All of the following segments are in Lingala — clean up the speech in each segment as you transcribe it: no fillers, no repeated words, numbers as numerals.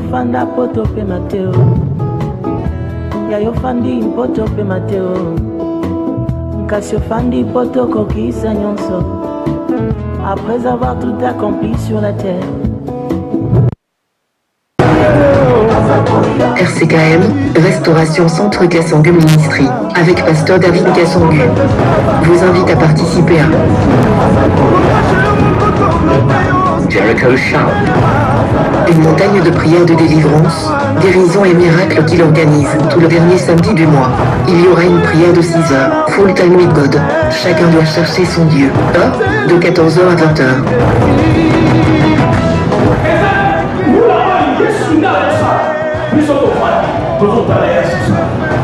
Fanda poto pe Mateo, yayo fandi poto pe Mateo, nkasio fandi poto kokisa nyonso, après avoir tout accompli sur la terre. RCKM, Restauration Centre Kassangu Ministry, avec Pasteur David Kassangu, vous invite à participer à Jericho Shout, une montagne de prières de délivrance, guérison et miracles qu'il organise tout le dernier samedi du mois. Il y aura une prière de 6 heures, full time with God. Chacun doit chercher son Dieu. De 14h à 20h.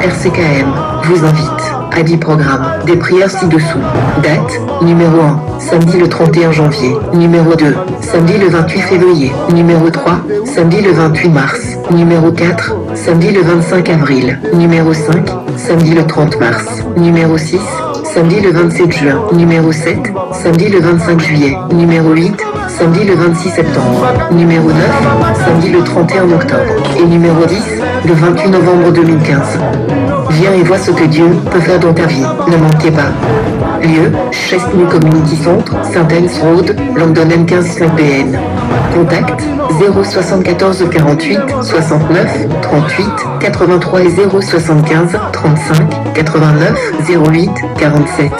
RCKM vous invite à 10 programmes, des prières ci-dessous. Date, numéro 1, samedi le 31 janvier. Numéro 2, samedi le 28 février. Numéro 3, samedi le 28 mars. Numéro 4, samedi le 25 avril. Numéro 5, samedi le 30 mars. Numéro 6, samedi le 27 juin. Numéro 7, samedi le 25 juillet. Numéro 8, samedi le 26 septembre. Numéro 9, samedi le 31 octobre. Et numéro 10, le 28 novembre 2015. Viens et vois ce que Dieu peut faire dans ta vie. Ne manquez pas. Lieu, Chestnut Community Centre, Saint-Anne's Road, London M15 5BN. Contact 074 48 69 38 83 et 075 35 89 08 47.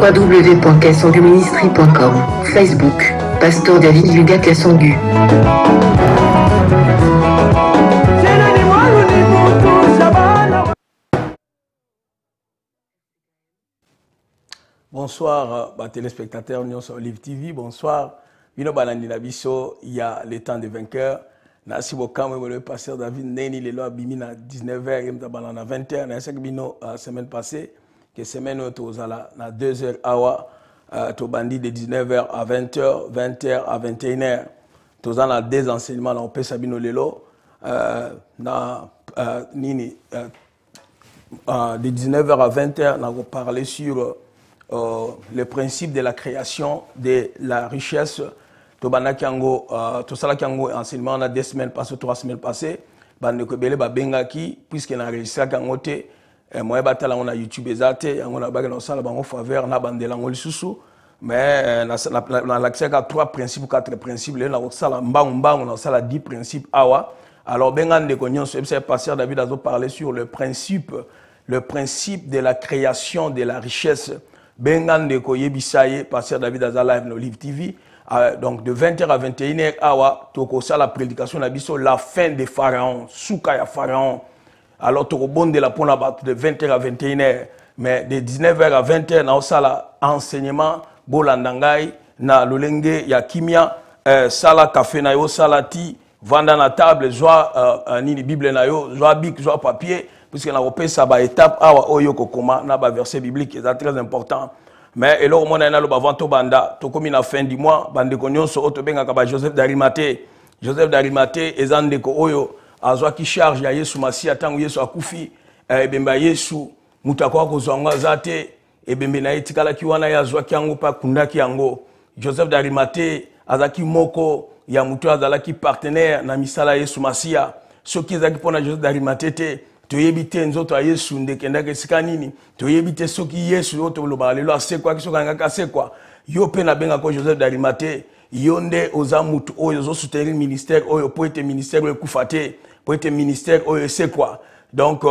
www.kassanguministry.com. Facebook, Pasteur David Luga Kassangu. Bonsoir, téléspectateurs sur Live TV. Bonsoir. Bino Balandi Nabiso, il y a le temps des vainqueurs. Merci beaucoup, le pasteur David Neni, le loi Bimina 19h, il y a 20h. N'a pas bino semaine passée, que semaine où tu as 2h awa, tu bandi de 19h à 20h, 20h à 21h. Tu as des enseignements, on peut sabino lelo, na nini de 19h à 20h, on va parler sur le principe de la création de la richesse. Tout ça, enseignement, on a 2 semaines passées, 3 semaines passées. Puisqu'on a réussi à gagner, moi, on a YouTube, on a faveur, on a mais on a accès à 3 principes, 4 principes. On a 10 principes. Alors, pasteur David a parlé sur le principe de la création de la richesse. Bengan de Koyebisaye, pasteur David Azala live no Live TV. Donc de 20h à 21h, awa, toko ça la prédication nabiso la fin des pharaons, souka ya pharaon. Alors toko bon de la pon de 20h à 21h, mais de 19h à 20h na osala enseignement bolandangai na lolenge ya kimia sala café na yo sala ti vanda na table joa nini bible na yo joa bic joa papier. Puisque nous avons fait ça étape na verset biblique c'est très important. Mais et là on a le bavanto banda to comme la fin du mois bande konyon so otobenga ka Joseph d'Arimathée. Joseph d'Arimathée ezande ko oyo azwa ki charge ya Yesu Masia tangu Yesu akufi ebemba Yesu mutakwa ko zonga zate ebembe na etikala ki wana yazwa ki yango pa kundaki yango. Joseph d'Arimathée azaki moko ya mutu azalaki partenaire na misala Yesu Masia. Soki ezaki pona Joseph d'Arimathée toyebite nzoto Yesu ndekenda kesika nini toyebite soki Yesu oto loba lelo asekwa kisoka ngaka asekwa yo pe na benga ko Joseph d'Arimathée yonde ozamutu oyo zo soutenir ministère oyo po ete ministère ekufate po ete ministère oyo sekwa. Donc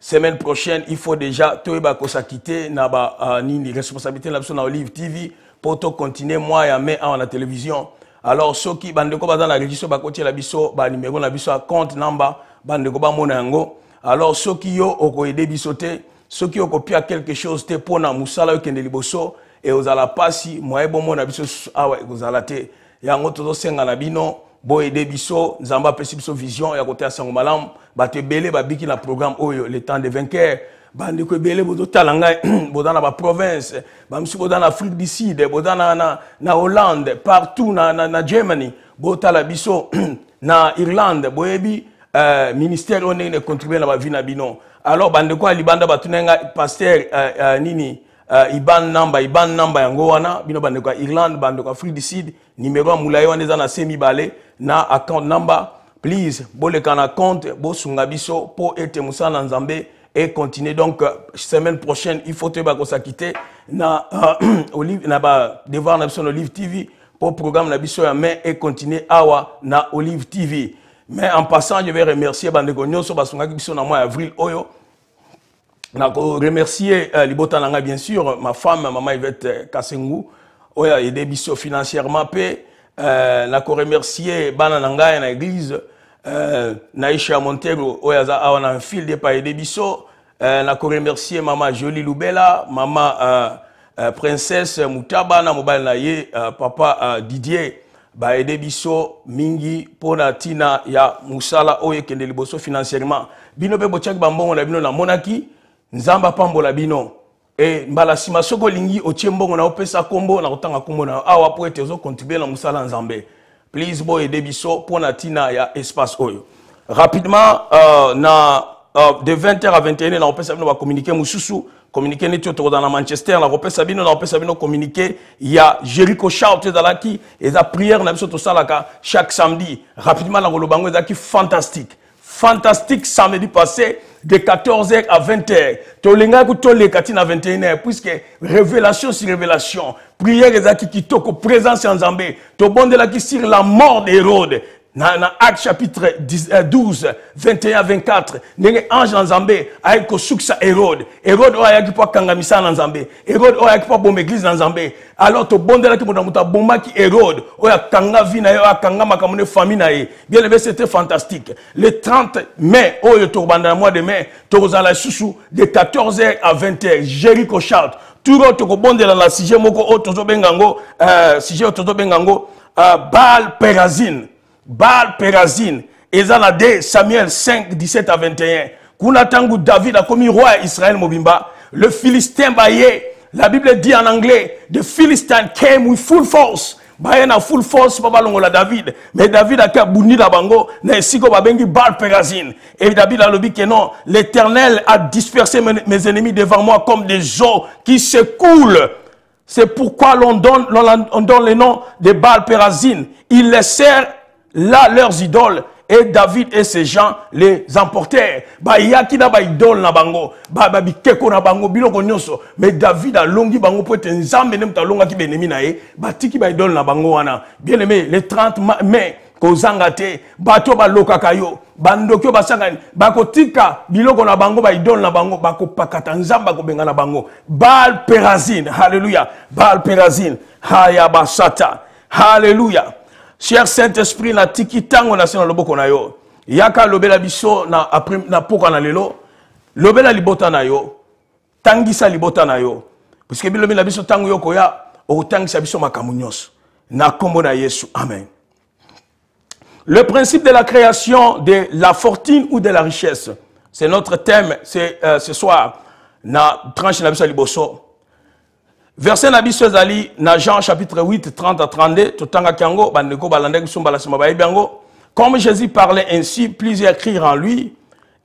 semaine prochaine il faut déjà toyeba ko sakite na ba nini responsabilité na biso na Live TV pour to continuer moi ya mais en la télévision. Alors soki bandeko baza na registre ba kotie la biso ba numéro na biso compte number bandeko ba mona yango alors ceux qui yo oko aider bisoté, ceux qui oko pia quelque chose te pona musala yo kende liboso et ozala pasi moye bomo na biso awa ozala te yango tozo senga na bino bo aider biso nzamba pesi biso vision ya côté sango malam bato belé babiki na programme oyo le temps de vainqueur bandi ko belé bodo talanga boda na ba province ba msu boda na Afrique du Sud boda na Hollande partout na Germany botala biso na Irlande boyebi ministère on est contribuer na ba vie na bino alors bande ko libanda batunenga pasteur nini iban namba yango wana bino bande ko Irlande bande ko Afrique du Sud numéro mulayi wana za na semi balé na account number please boleka na compte bo sunga biso po ete musala nzambe et continuer donc semaine prochaine il faut te ba ko s'acquitter na Olive na ba devoir na biso na Olive TV pour programme na biso ya main et continuer awa na Olive TV. Mais en passant, je vais remercier Bandeko Nyonso Basungaki biso na mois avril oyo. Na ko remercier Libota Nanga bien sûr, ma femme maman Yvette Kasengu oya aidé biso financièrement pe na ko remercier bana nanga na église Naisha Montero oya za awa na fil de pa aidé biso na ko remercier maman Jolie Lubela, maman princesse Mutaba na mobile na ye papa Didier ba aider biso mingi pona tina ya musala oye kende liboso financièrement bino be bochaki bambongo na bino na monaki nzamba pambola bino e mbala sima soko lingi otie mbongo na opesa kombo na kotanga kombo na awa po ete zo contribuer na musala nzambe please bo aider biso pona tina ya espace oyo rapidement de 20h à 21h na opesa bino ba communiquer mususu communiquer neto to dans Manchester na opesa bino communiquer ya Jericho Shout ezalaki eza prière na biso to salaka chaque samedi rapidement na kolobango ezaki fantastique samedi passé de 14h à 20h to lenga ku to le katina 21h puisque révélation sur révélation prière ezaki kitoko présence en Nzambe to bondelaki sur la mort d'Hérode na Acte chapitre 12, 21 à 24, nenge ange Nzambe aye ko suksa Hérode oya ki po kangamisa na Nzambe Hérode oya ki po bomba église na Nzambe alors to bondela ki muta bomba ki Hérode oya kanga vi na yo akanga makamune famille na ye bien aimé c'était fantastique le 30 mai oyo to banda mois de mai to zala susu de 14h à 20h Jericho Shout tout to ko bondela la sujet moko o to bengango sujet to bengango Baal Perazine, ezala de Samuel 5, 17 à 21. Kuna tangu David a commis roi Israël Mobimba, le Philistin baye, la Bible dit en anglais, the Philistine came with full force. Baye na full force papa longo la David, mais David a kabuni la bango, na esiko babengi Baal Perazine. Et David a dit que non, l'Éternel a dispersé mes ennemis devant moi comme des eaux qui se coulent. C'est pourquoi on donne le nom de Baal Perazine. Il les sert là leurs idoles et David et ses gens les emportèrent. Ba yaki na ba idole na bango, ba bikeko na bango biloko nyonso, mais David a longi bango po ete nzambe ne mtalonga ki benemi na ye, ba tiki ba idole na bango wana. Bien aimé, le 30 mai kozanga te, bato ba lokaka yo, bandokyo basangani, bakotika biloko na bango ba idole na bango, bakopakata nzamba ko benga na bango. Baal Perazine, hallelujah. Baal Perazine, haya basata. Hallelujah. Cher Saint-Esprit, na tiki tango na sena loboko na yo. Yaka lobela biso na poka na lelo. Lobela libota na yo. Tangisa libota na yo. Parce que bilobela biso tango yo koya, o tangisa biso makambo nyonso. Na kombo na Yesu. Amen. Le principe de la création de la fortune ou de la richesse. C'est notre thème ce soir. Na tranche na biso liboso. Verset na biso ezali na Jean chapitre 8 30 à 32 totanga kiango bandeko balanda kusumba la sima bayibango. Comme Jésus parlait ainsi, plusieurs crirent en lui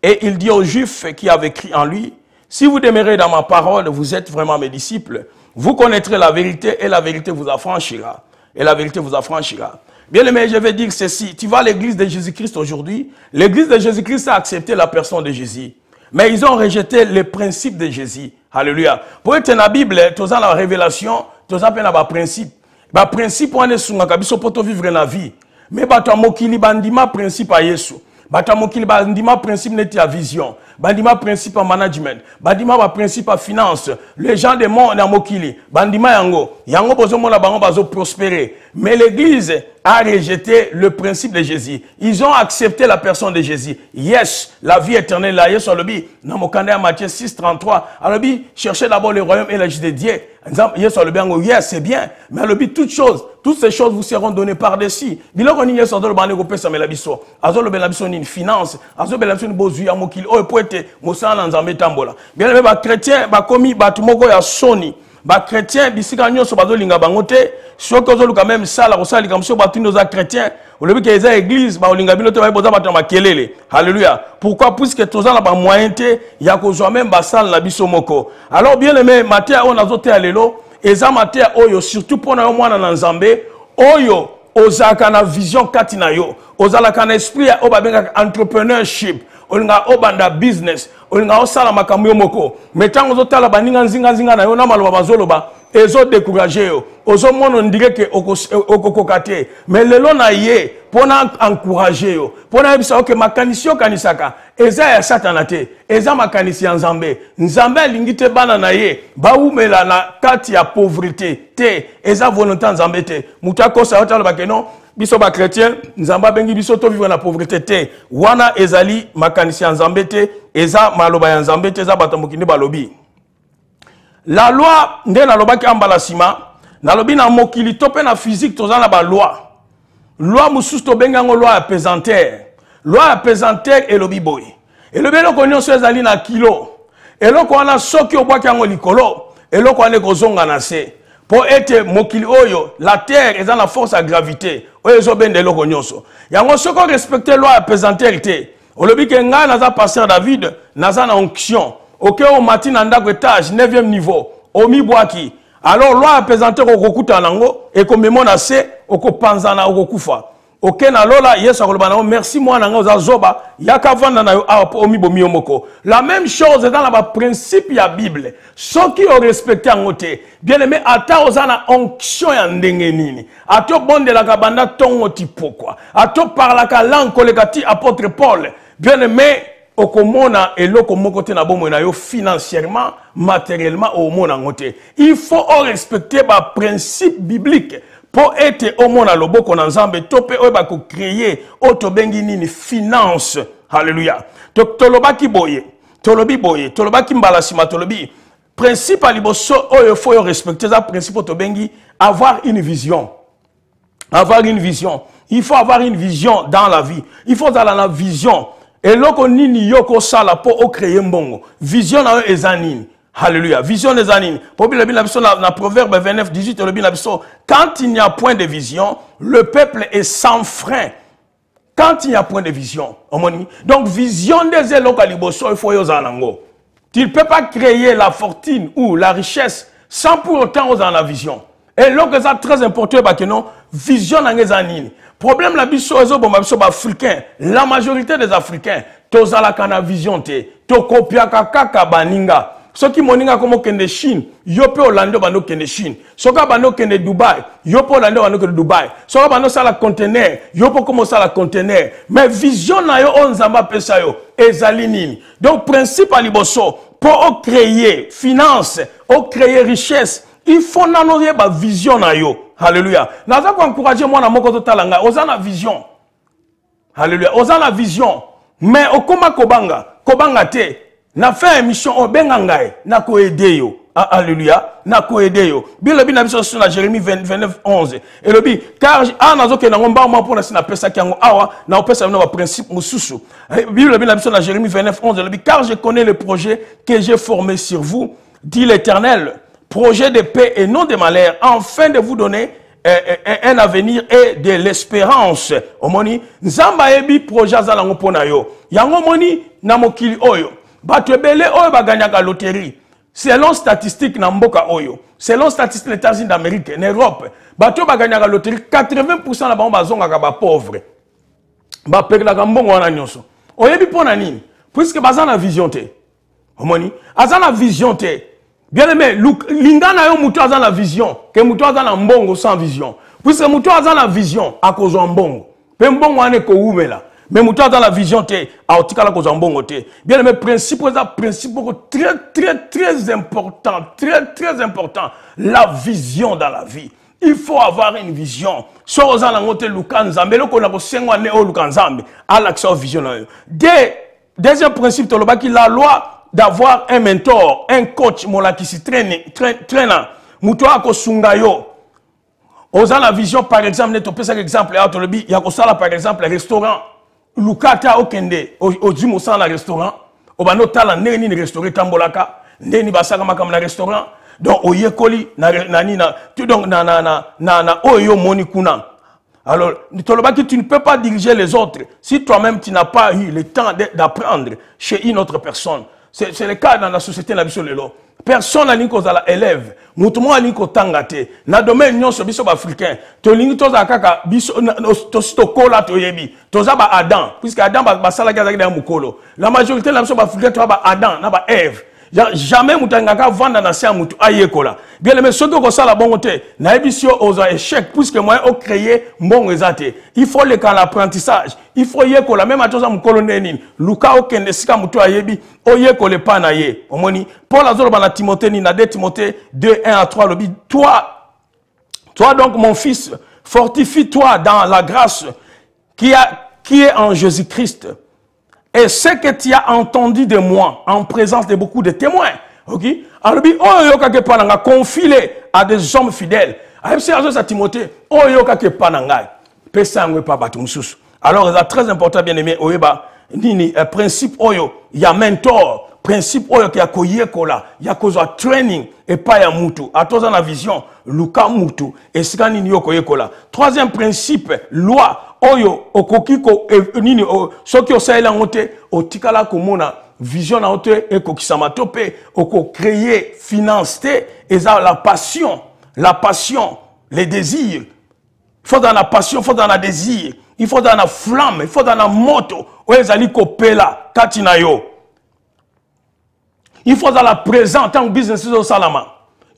et il dit aux Juifs qui avaient crié en lui: si vous demeurez dans ma parole, vous êtes vraiment mes disciples. Vous connaîtrez la vérité et la vérité vous affranchira. Et la vérité vous affranchira. Bien aimé, je vais dire ceci. Tu vas à l'église de Jésus-Christ aujourd'hui. L'église de Jésus-Christ a accepté la personne de Jésus. Mais ils ont rejeté les principes de Jésus. Alléluia. Pour être dans la Bible, tu as la révélation, tu as un principe. Le principe, on est sur la biso pour vivre la vie. Mais tu as mokili bandima principe à Yesu. Bata mokili bandima principe neti ya vision. Bandima principe en management. Bandima ba principe en finance. Les gens de monde na mokili. Bandima yango. Yango bozo mona bango bazo prospérer. Mais l'église a rejeté le principe de Jésus. Ils ont accepté la personne de Jésus. Yes, la vie éternelle là. Yes, alobi. Dans Mokanda Matthieu 6:33. Alobi, cherchez d'abord le royaume et la justice de Dieu. Yes, alobi yango. Yes, c'est bien. Mais alobi toutes ces choses vous seront données par-dessus. Biloko ni yes alobi bande ko pesa melabiso. Azolo belabiso ni finance. Azolo belabiso ni bozu ya mokili. Oh poete mosala nzambe tambola. Bien aimé ba chrétien ba komi ba tumoko ya soni. Ba chrétien bisika nyonso bazolinga bango te soki ozoluka même sala kosala likambo so batu ndoza chrétien olobi ke eza église ba olinga bino te ba boza bato makelele. Alléluia. Pourquoi? Puisque toza na ba moyen te ya kozwa même basala na biso moko. Alors bien aimé Matthieu on azote alelo eza Matthieu oyo surtout pona yo mwana na nzambe oyo ozaka na vision kati na yo ozalaka na esprit ya obabenga entrepreneurship olinga obanda business olinga osala makambo yo moko metango zotala baninga nzinga na yo na maloba bazoloba ezo décourager yo ozo mono ndire ke okokokate mais lelo na ye pona encourager yo pona bisa oke makanisi yo kanisaka eza ya satana te eza makanisi ya nzambe nzambe alingi te bana na ye baumela na kati ya pauvreté te eza volonté nzambe te mutakosa otalo bakeno biso ba chrétien nzamba bengi biso to vivre na pauvreté te wana ezali makanisi ya nzambe te eza maloba ya nzambe te eza bato mokindi balobi la loi nde na lobaki ambala sima na lobi na mokili to pe na physique toza na ba loi mususu to benga ngo loi ya pesanteur elobi boy elobi eloko nyonso ezali na kilo eloko wana soki obwaki yango likolo eloko wana ekozonga na se po ete mokili oyo la terre eza na force à gravité oyo ezobende eloko nyonso yango soki respecter loi ya pesanteur te olobi ke ngai naza pasteur David naza na onction oke o matin ndako étage 9e niveau omibwaki alors loi ya pesanteur okokuta nango ekomemona se okopanzana okokufa oke na lola Yesu akoloba nango merci mwana nga oza zoba yaka vanda na yo apo omibomi yo moko la même chose dans la principe ya Bible soki o respecter yango te bien aimé ata oza na onction ya ndenge nini ato bondelaka banda tongo ti pokwa ato parlaka langue koleka ti apôtre Paul bien aimé okomona eloko moko te na bomo na yo financièrement matériellement omona ngote il faut respecter ba principe biblique pour être au monde à loboko na nzambe topé oba ko créer otobengi nini finance. Alléluia. Tolobaki boye tolobaki mbalasima tolobi principe aliboso oyo faut respecter ça principe otobengi avoir une vision. Il faut avoir une vision dans la vie. Il faut avoir la vision. Et loko nini yoko sala po o créer mbongo. Vision na ezanini. Alléluia. Vision des anines. Pour le dans Proverbe 29, 18, quand il n'y a point de vision, le peuple est sans frein. Quand il n'y a point de vision. Donc, vision des élocaliboso, il faut y aller. Tu ne peux pas créer la fortune ou la richesse sans pour autant oser la vision. Et là, c'est très important parce que non, vision dans les anines. Problème la biso africain. La majorité des Africains, tous à la vision te, to kopia kaka baninga. Ceux qui moninga comme kende Chine, yope Orlando bano kende Chine. Soka bano kende Dubaï, yope Orlando bano kende Dubaï. Soka bano sala conteneur, yope comme sala conteneur. Mais vision na yo onzamba pesa yo ezali nini. Donc principe aliboso pour créer finance, pour créer richesse, il faut nanoye ba vision na yo. Alléluia. Naza ko encourager moi na moko totalanga, ozana vision. Alléluia. Ozana vision. Mais okoma kobanga te. Na fait émission o bengangae na ko aider yo. Alléluia. Na ko aider yo. Bible na biso sur la Jérémie 29:11. Et le bi car anazo ke na ngomba mo pour na sina pesa kiango awa na opesa na principe mususu. Bible na biso na Jérémie 29:11 le bi car je connais le projet que j'ai formé sur vous, dit l'Éternel, projet de paix et non de malheur, afin de vous donner un avenir et de l'espérance. Omoni nzamba ebi projet za lango pona yo. Yango moni na mokili oyo. Batwebele oyo baganyaka loterie. Selon statistiques na mboka oyo, selon statistiques des États-Unis d'Amérique, en Europe, bato baganyaka loterie 80% na bango bazongaka ba pauvre. Ba pekelaka mbongo wana nyonso. Oyebi pona nini? Puisque baza na vision te. Omoni, aza na vision te. Bien aimé, lingana yo muto aza na vision, ke muto aza na mbongo sans vision. Puisque muto aza na vision akozwa mbongo. Pe mbongo ane ko umela. mais muta dans la vision te aotika la kozwa mbongo te. Bien aimé, principe très important, la vision dans la vie. Il faut avoir une vision. So ozana ngote lukanzambe loko na kosengwa ne o lukanzambe à l'action vision. Deuxième principe tolobaki la loi d'avoir un mentor, un coach mola qui s'y traîne muto akosunga yo. Oza la vision par exemple, ne topé ça exemple ya tolobi ya kosala par exemple restaurant lukata okende ozimo sa na restaurant obano tala neni ni restaurant tambolaka neni basaka makam na restaurant donc oyekoli na donc na oyo moni kuna. Alors tu ne peux pas diriger les autres si toi-même tu n'as pas eu le temps d'apprendre chez une autre personne. C'est le cas dans la société na biso lelo. Personne n'a ni kozala élève, mutumo ni kotangate. Na domaine nyonso biso africain, to lingi toza kaka biso to stokola to yebi. Toza ba Adam, puisque Adam ba sala gaza na mukolo. La majorité na biso africain to ba Adam na ba Ève. Jamais mutangaka vanda na sia mutu ayekola. Bien aimé, soki ko sala bongo te, na ebisio oza échec puisque moi au créer mbongo ezate. Il faut le cas l'apprentissage. Il faut yekola même atoza mukolo neni. Luka okende sika mutu ayebi oyekole pa na ye. Omoni Paul azolo na Timothée ni na 2 Timothée 2:1-3 lobi toi donc mon fils, fortifie-toi dans la grâce qui est en Jésus-Christ. Et ce que tu as entendu de moi en présence de beaucoup de témoins, ok? Alors, confie-les à des hommes fidèles. Alors, c'est très important, bien aimé, principe, il y a mentor, principe, il y a koyekola, il y a training, et pas ya mutu. À toi, dans la vision, luka mutu, et sikani ni koyekola. Troisième principe, loi, oyo okokiko nini soki osaela ngote otikala komona vision na ote ekokisama tope oko créer finance te eza la passion, les désirs. Il faut dans la passion, il faut dans la désir, il faut dans la flamme, il faut dans la moto oezali kopela katina yo. Il faut dans la présence tant business au salama.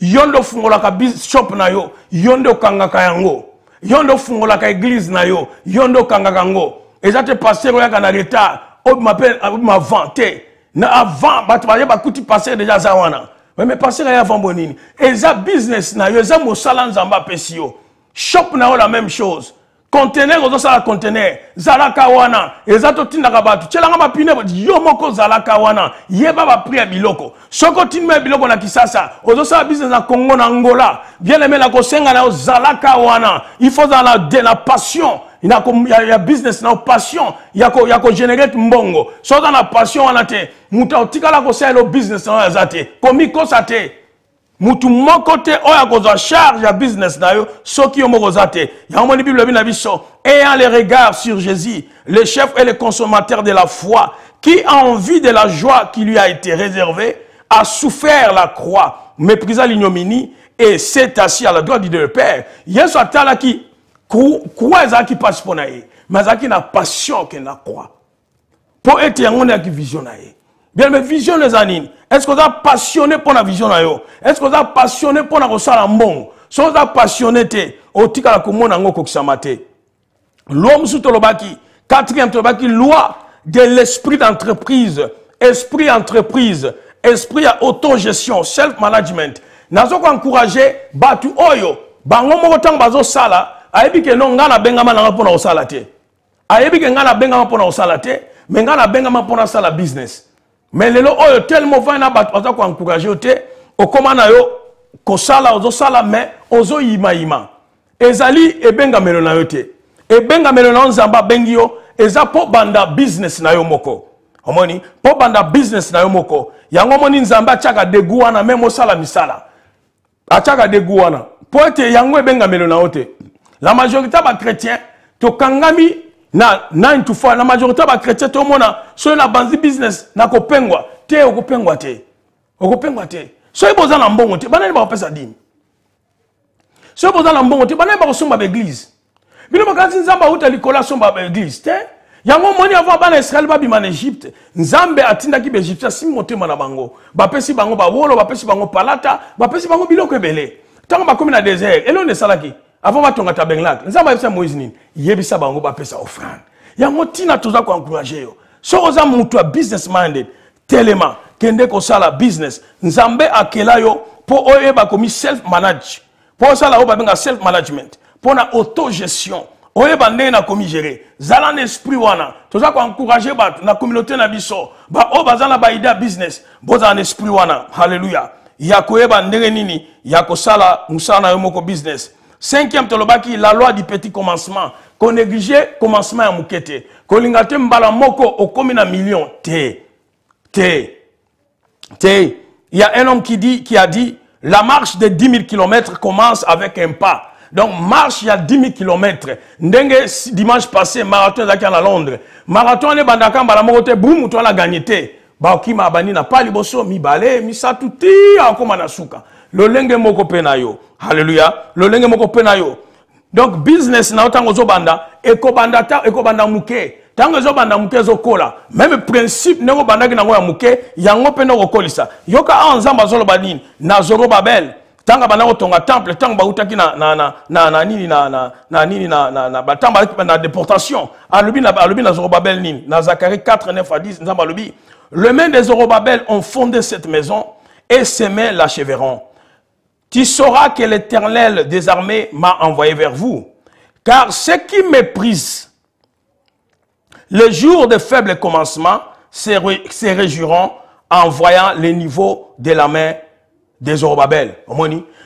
Yondo fungola ka shop na yo, yondo kangaka yango. Yondo fungola ka église na yo, yondo kangakango. Ezate passer oya na retard, o m'appelle ma vanté. Na avant batu ba kuti passer déjà za wana. Mais passer ya avant bonini. Eza business na yo, eza mosala nzamba pesi yo. Shop na yo la même chose. Conteneur ozo sala conteneur, zalaka wana, ezato tindaka batu. Tchelanga mapine yo moko zalaka wana, yeba ba pri ya biloko. Soko tinme biloko na Kisasa, ozo sala business na Congo na Angola. Bien aimé la kosenga na zalaka wana. Il faut dans la passion. Il y a business na passion, il y a générer mbongo. So dans la passion wana te, muta otika la kosela lo business na zate. Komiko sate. Mutu moko te oya koza charge ya business na yo soki yo moko zate. Ya omoni Bible na biso, ayant les regards sur Jésus, le chef et le consommateur de la foi, qui a envie de la joie qui lui a été réservée, a souffert la croix, méprisa l'ignominie et s'est assis à la droite du Dieu le Père. Yesu atala ki croix ezaki passe pour na ye, mais ezaki na passion que na croix. Pour être yango na ki vision na ye. Bien mais vision les anines. Est-ce que vous êtes passionné pour la vision na yo? Est-ce que vous êtes passionné pour la kosala mbongo? Si vous êtes passionné te, otika la komona ngo kokisamate. L'homme sous tolobaki, quatrième tolobaki, loi de l'esprit d'entreprise, esprit entreprise, esprit à autogestion, self-management. Nazo ko encourager batu oyo, bango moko tang bazo sala, ayebi ke no ngana bengama na pona osala te. Ayebi ke ngana bengama pona osala te, mais ngana bengama pona sala business. Mais lelo oyo tellement va na bat oza ko encourager te okomana yo kosala ozo sala mais ozo yima ezali ebenga melo na yo te ebenga melo na nzamba bengi yo eza po banda business na yo moko omoni po banda business na yo moko yango moni nzamba chaka deguana même osala misala achaka deguana po ete yango ebenga melo na yo te. La majorité ba chrétien to kangami na 9 to 4 la majorité ba chrétien to mona so na banzi business na kopengwa te okopengwa te so iboza na mbongo te banani ba pesa dimi so iboza na mbongo te banani ba kosomba ba église bino bakati nzamba uta likola somba ba église te yango moni avant bana Israël ba bima na Égypte nzambe atinda ki ba Égypte si motema na bango ba pesi bango ba wolo ba pesi bango palata ba pesi bango biloko ebele tango ba komi na désert elone salaki avant batonga tabernacle nzamba yebisa Moïse nini yebisa bango ba pesa offrande yango tina toza ko encourager yo so oza mutu business minded tellement kende ko sala business nzambe akela yo po oyeba komi self manage po sala o babenga self management po na autogestion oyeba ndenge na komi gérer zala na esprit wana toza ko encourager bato na communauté na biso ba o bazana ba idea business boza na esprit wana haleluya ya koyeba ndenge nini ya kosala musana yo moko business. Cinquième tolobaki la loi du petit commencement qu'on négligeait commencement à mukete qu'on lingate mbala moko au combien de millions il y a un homme qui a dit la marche de 10 000 km commence avec un pas. Donc marche il y a 10 000 km ndenge dimanche passé marathon zaki à Londres marathon ne bandaka mbala moko te boum to la gagné te ba okima bani na pali boso mi balé mi satuti akoma na suka lo lenge moko pena yo haleluya lo lenge moko pena yo donc business na otango zo banda ekobanda muke tango zo banda muke zo kola même principe nengo banda ki nango ya muke yango pena kokolisa yoka anzamba zolo badini na Zorobabel tanga bana otonga temple tanga bautaki na batamba na déportation alubi na Zorobabel nini na Zacharie 4:9 à 10 nzamba alubi le mains des Zorobabel ont fondé cette maison et semé l'achèveront. Tu sauras que l'Éternel des armées m'a envoyé vers vous. Car ceux qui méprisent le jour de faible commencement se réjouiront en voyant les niveaux de la main des Zorobabel.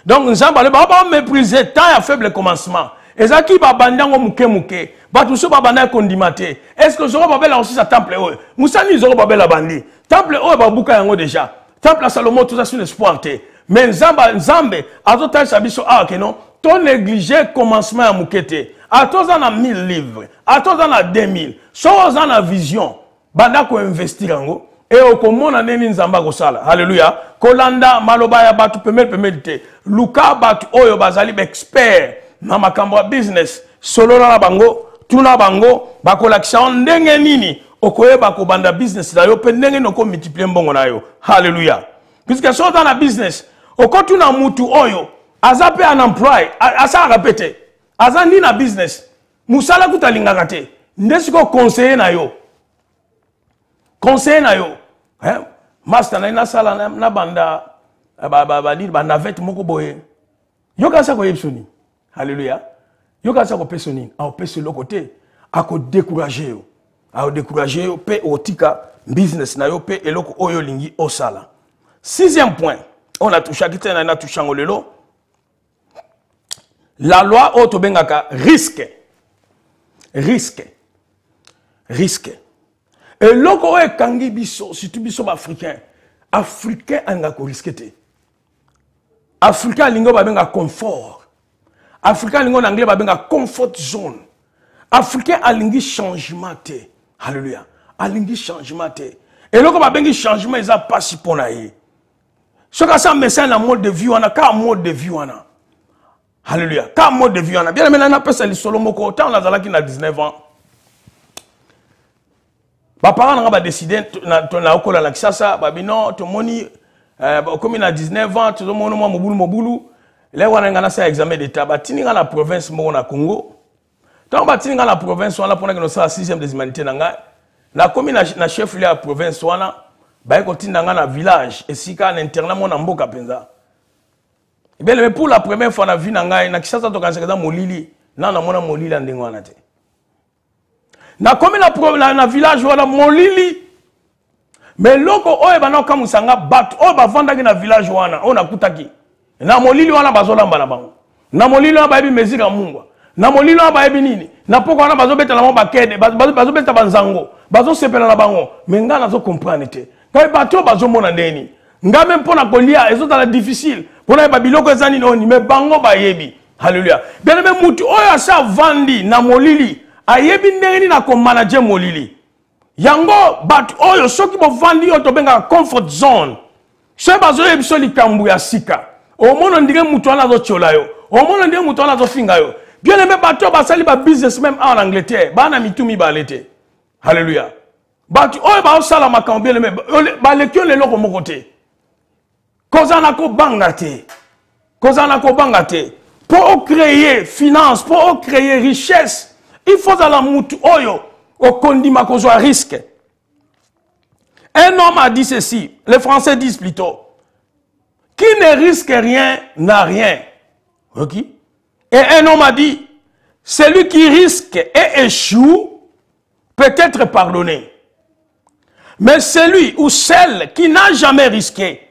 Donc, nous avons méprisé tant à faible commencement. Et ça qui va bandango muke. Batuso babanda kondimate. Est-ce que Zorobabel a aussi sa temple? Moussa ni Zorobabel a bandi. Temple ba buka yango déjà. Temple à Salomon tout ça sur l'espoir. Mais Nzambe, à tout à sabiso que non, ton négligé commencement à mukete. À tous en a 1000 livres, à tous en a 2000. Chose en a vision. Banda ko investir en et au komona neni Nzamba ko sala. Alléluia. Kolanda malobaya batu pemel Luka batu oyo bazali expert na makambo business. Solo na bango, tuna bango, bakolakisa ndenge nini okoyeba ko banda business na yo pe ndenge noko multiplier mbongo na yo. Alléluia. Puisque so dans la business okotu na mutu oyo azape un emploi asa répéter aza ni na business musala kutalingaka te ndesiko conseiller na yo master na sala na banda ba navette moko boye yoka sa ko yepsoni haleluya yoka sa ko pesoni a peso le côté a ko décourager yo pe otika business na yo pe eloko oyo lingi osala. Sixième point, on a touché à touché en lelo. La loi autobengaka risque. Et loko e kangi biso, si tu biso africain anga ko risquete. Africain lingo ba benga confort. Africain lingo en anglais ba benga comfort zone. Africain alingi changement te. Alléluia. Alingi changement te. Et loko ba bengi changement eza pas si ponaye. Ce que ça me semble un mode de vie, on a qu'un mode de vie. Alléluia. Qu'un mode de vie. Bien maintenant, on appelle ça le Solomoko. Autant on a qui a 19 ans. Mes parents ont décidé, non, tout le monde, comme il a 19 ans, tout le monde a moboulou. Là, on a un examen d'État. Il y a la province de Congo. Tant que il y a la province, on a pour la 6e des humanités. La commune, la chef de la province, on a ba kotinda nga na village esika na internat mona mboka penza. Bien mais pour la première fois na vie na ngai na kisasa to kanisa molili na mona molili ndengo wana te. Na komi na village wala molili. Mais loko oyo bana kamusanga bat oyo bavandaki na village wana ona kutaki. Na molili wana bazolamba na bango. Na molili wana bayebi mezira mungwa. Na molili wana bayebi nini? Na poko wana bazobeta na mba kede bazobeta banzango. Bazosepela na bango. Mais nga nazo comprendre te. Quand les bateaux bazomona ndeni nga même pour na kolia ezotala difficile pour na babiloko ezani noni mais bango bayebi haleluya bien même mutu oyo asa vandi na molili ayebi ndeni na ko manager molili yango bat oyo soki bo vandi oto benga comfort zone so bazoyebi so likambu ya sika o mono ndenge mutu ana zo chola yo o mono ndenge mutu ana zo finga yo bien même bateau basali ba business même en Angleterre bana mitumi balete haleluya. Batu oyo ba osala makambo bien mais ba lekio le loko moko te. Kozana ko bangate. Pour créer finance, pour créer richesse, il faut la mutu oyo au kondima kozwa risque. Un homme a dit ceci, les Français disent plutôt, qui ne risque rien n'a rien. Ok? Et un homme a dit, celui qui risque et échoue peut être pardonné. Mais celui ou celle qui n'a jamais risqué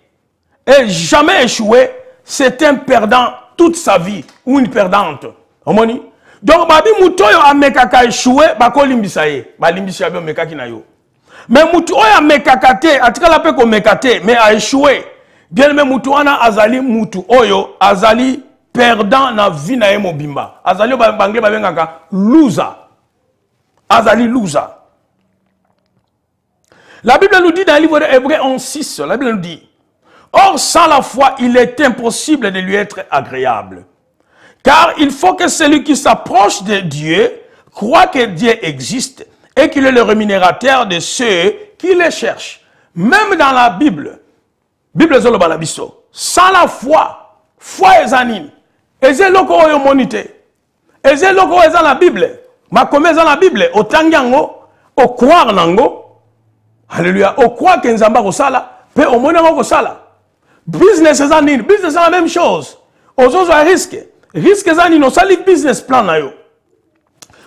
et jamais échoué, c'est un perdant toute sa vie ou une perdante. Omoni? Donc, babi mutoyo amekaka échoué, bako limbisaye. Ba limbisaye be mekaki na yo. Mais mutoyo amekakate, atikala pe ko mekate, mais a échoué. Bien mais mutuana azali mutu oyo, azali perdant na vie na ye mobimba. Azali bangle babengaka loser. Azali loser. La Bible nous dit dans le livre d'Hébreux 11:6, la Bible nous dit, or sans la foi, il est impossible de lui être agréable. Car il faut que celui qui s'approche de Dieu croit que Dieu existe et qu'il est le rémunérateur de ceux qui le cherchent. Même dans la Bible, sans la foi, foi est anine. Et c'est loko oyo monite. Et c'est loko est dans la Bible. Ma comme dans la Bible, au tangiango, au croire nango. Alléluia. Au croire que nzamba ko sala, pe au monango ko sala. Business est anine. Business c'est la même chose. Aux autres risque. Risque est anine. Au sali business plan na yo.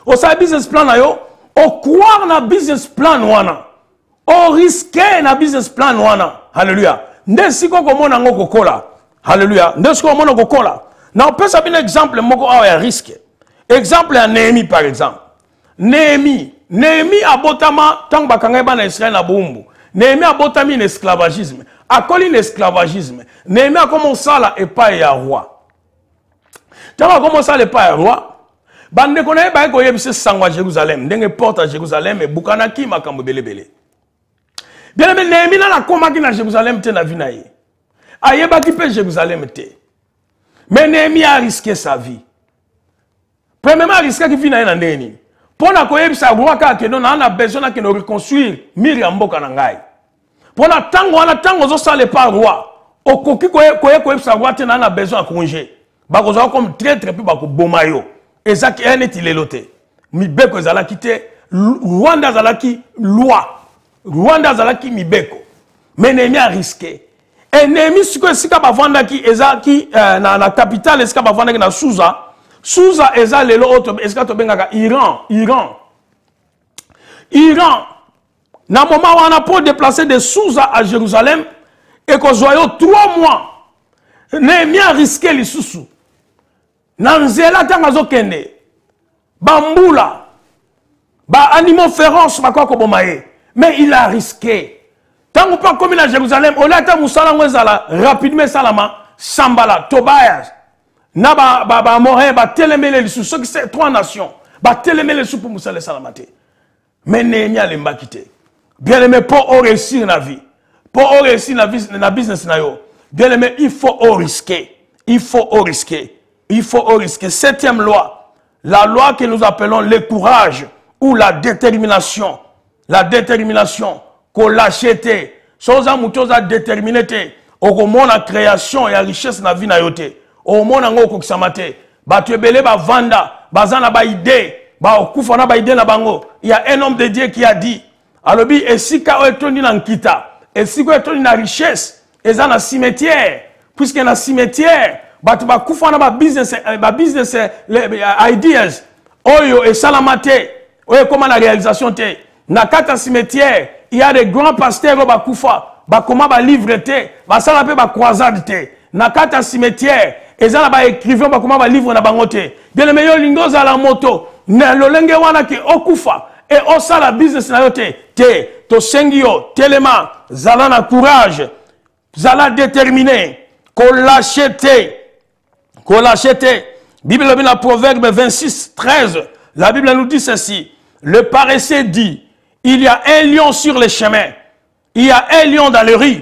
Au sali business plan na yo. Au croire na business plan wana. Au risque na business plan wana. Alléluia. Ndesiko ko monango ko kola. Alléluia. Ndesiko ko monango ko kola. Na on peut savoir un exemple moko a risque. Exemple à Néhémie par exemple. Néhémie abotama tant bakanga ba na Israël na bombu. Néhémie abotami en esclavagisme. Akoli en esclavagisme. Néhémie a commencé là et pas ya roi. Tant a commencé là pas ya roi. Bande konaye ba ko yebise sangwa Jérusalem, ndenge porte à Jérusalem et bukanaki makambo belebele. Bien aimé Néhémie na komaki na Jérusalem te na vinaye. Ayebaki pe Jérusalem te. Mais Néhémie a risqué sa vie. Premièrement, il a risqué qu'il vienne dans Néhémie. Pour na koyebisa roi que non a besoin de reconstruire miri amboka na ngai. Pour na tango zo sale pas roi. Okoki koyebisa roi te na besoin de congé. Ba ko zo comme très peu ba ko bomayo. Ezaki enet il elote. Mibeko ezala kite Rwanda zalaki loi. Rwanda zalaki mibeko. Mais Néhémie a risqué. Et Néhémie sika bavanda ki ezaki na capitale sika bavanda ki na Souza eza lelo auto eska to bengaka Iran. Na moment wana pour déplacer de Souza à Jérusalem et ko zoyo 3 mois. Néhémie a risqué les sousou. Na nzela tanga zo kende. Bambula. Ba animaux féroces ba ko bomaye. Mais il a risqué. Tant qu'on peut commis à Jérusalem, on a tant moussala rapidement salama Sambala, Tobias, Naba ba Morin, ba télémélé sous ceux qui c'est 3 nations, ba télémélé sous pour moussala salamate. Mais Néhémie a l'emba quitté. Bien aimé pour réussir la vie, pour réussir la vie, la business na yo. Bien aimé, il faut risquer, il faut risquer. 7e loi, la loi que nous appelons le courage ou la détermination, qu'on l'achète, soza mutoza déterminé te, au monde la création et la richesse na vie na yote, au monde ngo ko kisamate, ba tuebele ba vanda, bazana ba idée, ba okufa na ba idée na bango. Il y a un homme de Dieu qui a dit, alobi esika o etoni na nkita, esika o etoni na richesse, eza na cimetière, puisque na cimetière, ba tu ba kufa na ba business ideas, oyo e salamate, oyo comment la réalisation te, na kata cimetière. Il y a des grands pasteurs qui bakufa, bakoma ba livre te, basala pe ba croisade te. Na kata cimetière, ezala ba écrivain bakoma ba livre na bango te. Bien le meilleur lingo za la moto, na lolenge wana ki okufa et osala business na yote te. To sengio, telema, zala na courage, zala déterminé, ko l'achete. Bible dans la Proverbe 26:13, la Bible nous dit ceci, le paresseux dit, il y a un lion sur les chemins. Il y a un lion dans le riz.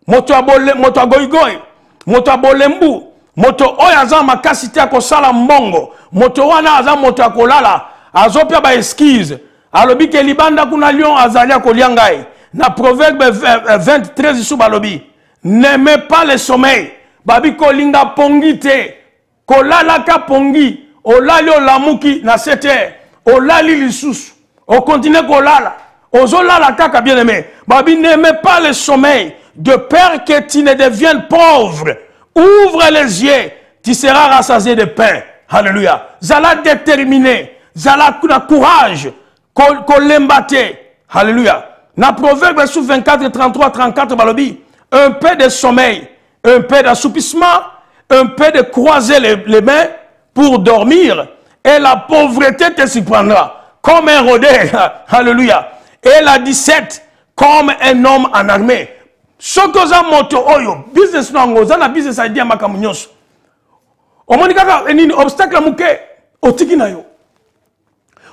Moto agoigoi. Moto abolembu. Moto oyaza makasite ako sala mbongo. Moto wana aza moto akolala. Azopia ba esquisse. Alobi ke libanda kuna lion azalia koliangai. Na Proverbe 23 isu balobi. N'aimez pas le sommeil. Babi kolinga pongi te. Kolala ka pongi. Olali olamuki na 7 heures. Olali lisusu. On continue kolala. Ozolala kaka bien aimé. Babi n'aimez pas le sommeil de peur que tu ne deviennes pauvre. Ouvre les yeux, tu seras rassasié de pain. Alléluia. Zala déterminé, zala courage, kolembate. Alléluia. Na Proverbe 24, 33, 34 balobi. Un peu de sommeil, un peu d'assoupissement, un peu de croiser les mains pour dormir, et la pauvreté te surprendra comme un rodé. Alléluia. Et la 17 comme un homme en armée. Ce que ça moto oyo business nango za na business idea makamunyoso. Omoni kaka nini obstacle muke otiki na yo.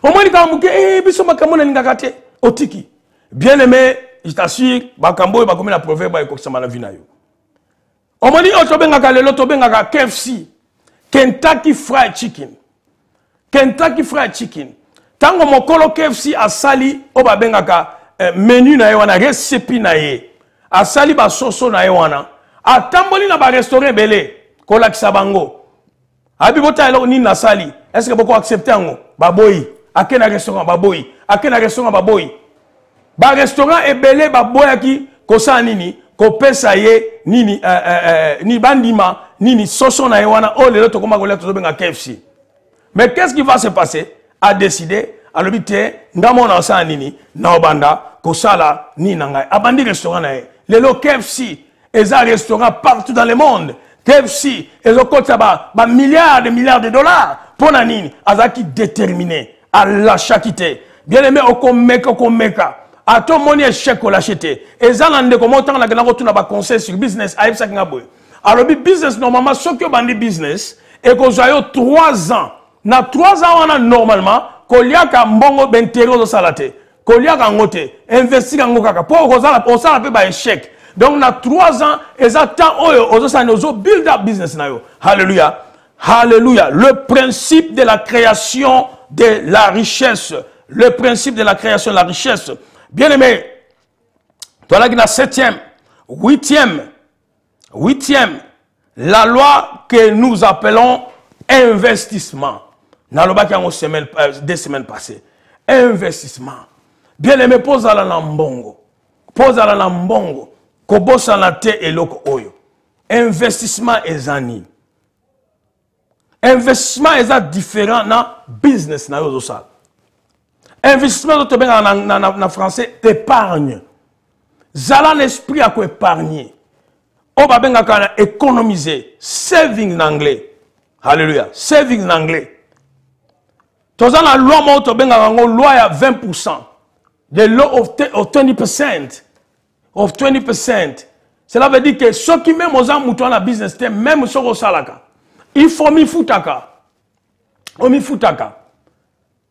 Omoni kaka muke biso makamona ngakate otiki. Bien aimé, je t'assure bakambo ba comme la proverbe ba ekokisama na vie na yo. Omoni otobenga ka lelo tobenga ka KFC, Kentucky Fried Chicken. Kentucky Fried Chicken. Tango mokolo KFC asali obabenga ka menu na yo na recipe na ye. Asali ba soso na ye wana. Atamboli na ba restaurant belé kolakisa bango. Abi bota elo ni na sali. Est-ce que boko accepter ngo? Baboyi. Ake na restaurant baboyi. Ake na restaurant baboyi. Ba restaurant ebele baboya ki kosa nini? Ko pesa ye nini ni bandima nini soso na ye wana o lelo to koma kolia to benga KFC. Mais qu'est-ce qui va se passer? A décidé à l'habité ndamona sa nini na obanda kosala ni nangai abandi restaurant na ye. Les KFC, ils ont un restaurant partout dans le monde. KFC, ils ont coté milliards de dollars. Pour la nini, azaki déterminé à l'achat. Bien aimé, okomeka. À ton monnaie échec ou l'acheter. Et ça, on a comment on a retourné à conseil sur business. Alors, le business, normalement, ce que bandi business, et qu'on a 3 ans. Na 3 ans, on a normalement, qu'on y a qu'un bon intérêt de salate. Koliaka ngote, investir en ngokaka. Pour on s'en appelle échec. Donc, on a 3 ans, et ça tant ozo build up business na yo. Alléluia. Alléluia. Le principe de la création de la richesse. Le principe de la création de la richesse. Bien aimé, toi là qui est 7e, 8e, la loi que nous appelons investissement. Dans le bac, 2 semaines passées. Investissement. Bien aimé, pose à la lambongo. Pose à la lambongo. Kobosa na te eloko oyo. Investissement est ani. Investissement est différent na business na yo ça. Investissement to ben na français épargne. Zala l'esprit à ko épargner. O ba benga kana économiser, saving en anglais. Alléluia. Saving en anglais. Toza na loi mo to benga ngo loi ya 20%. The law of 20%. Of 20%. Cela veut dire que ceux qui même aux gens na business, même ceux qui salaka, il faut mi futaka. O mi futaka.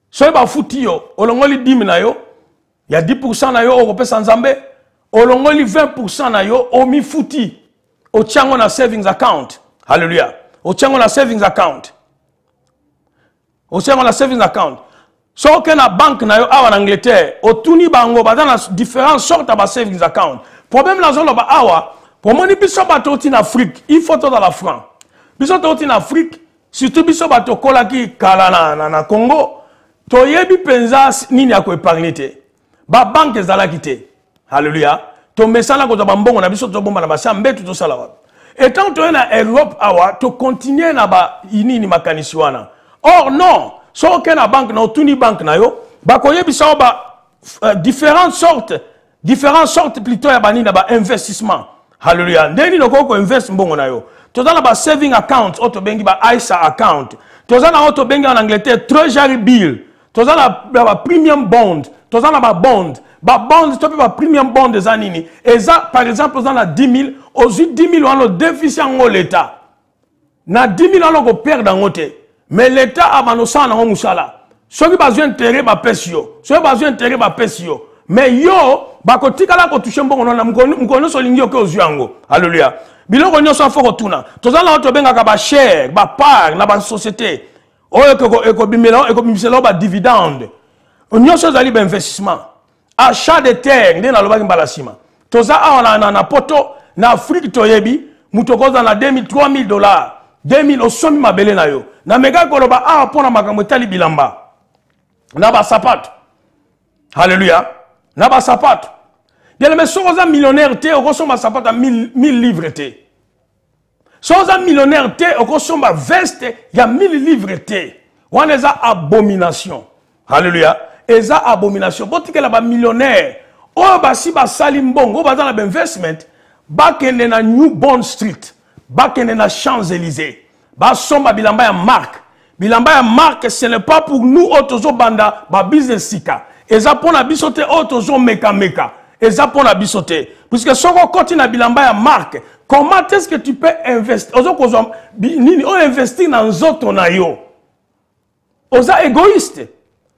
Ceux qui futi yo, olongoli 10 na yo, il y a 10% na yo au kopé sans zambe, olongoli 20% na yo, o mi futi. O tiango na savings account. Alléluia. O tiango na savings account. O tiango na savings account. So que na banque na yo awa en Angleterre, au tuni bango bazana différentes sortes de savings account. Problème la zone ba awa, pour moni biso bato en Afrique, il faut tout dans la franc. Biso to en Afrique, surtout biso bato kola ki kala na Congo, to yebi penza nini ya ko épargner te. Ba banque zala kité. Alléluia. To mesala ko ba mbongo na biso to bomba na ba sambe tout ça là. Et tant to na Europe awa, to continuer na ba inini makanisi wana. Or non, so que na banque na tuni banque na yo ba koye bisa ba différentes sortes plutôt ya bani na ba investissement. Hallelujah. Ndeni no ko invest mbongo na yo. Tozana ba saving account auto bengi ba ISA account. Tozana auto bengi en Angleterre treasury bill. Tozana ba premium bond. Tozana ba bond. Ba bond to ba premium bond des anini. Et ça par exemple dans la 10 000, aux 10 000 on le déficit en l'état. Na 10 000 on ko perdre en côté. Mais l'État a manosa na musala. Ceux qui besoin intérêt ba pesio. Ceux qui besoin intérêt ba pesio. Mais yo ba ko tikala ko toucher mbongo na mkono so lingi ko ozuango. Alléluia. Biloko nyoso fo ko tuna. Tozala auto benga ka ba share, ba part na ba société. Oyo ko bimela ba dividende. Nyoso zali ba investissement. Achat de terre ndena lobaki mbala sima. Toza awa na poto na Afrique toyebi mutokoza na 2000 3000 $. 2000 osomi mabele na yo. Na mega koloba a pona makambo tali bilamba. Na ba sapato. Alléluia. Na ba sapato. Bien mais so oza millionnaire te okosomba sapato à 1000 livres te. So oza millionnaire te okosomba veste ya 1000 livres te. Wana eza abomination. Alléluia. Eza abomination. Botike la ba millionnaire. Oyo basi basali mbongo baza na investment bakende na New Bond Street. Bakende na Champs-Élysées. Basomba bilamba ya marque. Bilamba ya marque, ce n'est pas pour nous autozo banda ba business sika. Eza pona bisote autozo meka meka. Eza pona bisote. Puisque soko koti na bilamba ya marque, comment est-ce que tu peux investir? Ozo kozo nini o investir na nzoto na yo. Oza égoïste.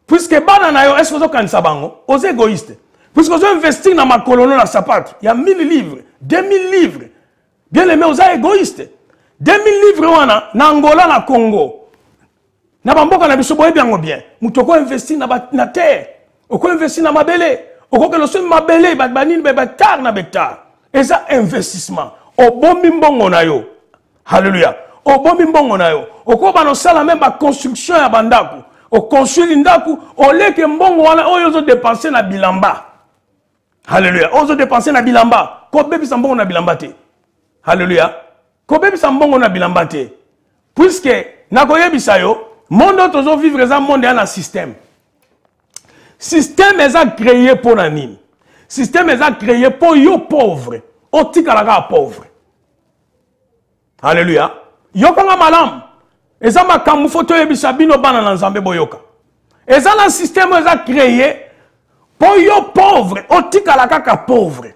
Puisque bana na yo est-ce que ozo kanisa bango? Oza égoïste. Puisque ozo investir na makolono na sapato, il y a 1000 livres, 2000 livres. Bien aimé, oza égoïste. 2000 livres wana na Angola na Congo. Na bamboka na biso boye biango bien. Mutoko investir na terre. Oko investir na mabele. Oko ke loso mabele banini be batar na bektar. Eza investissement. Obombi mbongo na yo. Alléluia. Obombi mbongo na yo. Oko bano sala même ba construction ya bandaku. O construire ndaku o leke mbongo wana oyo zo dépenser na bilamba. Alléluia. Ozo dépenser na bilamba. Ko bebisa mbongo na bilamba te. Alléluia. Ko bebisa mbongo na bilamba te. Puisque na koyebisa yo monde tozo vivre ça monde dans un système. Système est créé pour l'anime. Système est créé pour yo pauvre. O tikalaka pauvre. Alléluia. Yo kanga malam. Eza makambu foto yebisa bino bana na nzambe boyoka. Eza na système est créé pour yo pauvre. O tikalaka ka pauvre.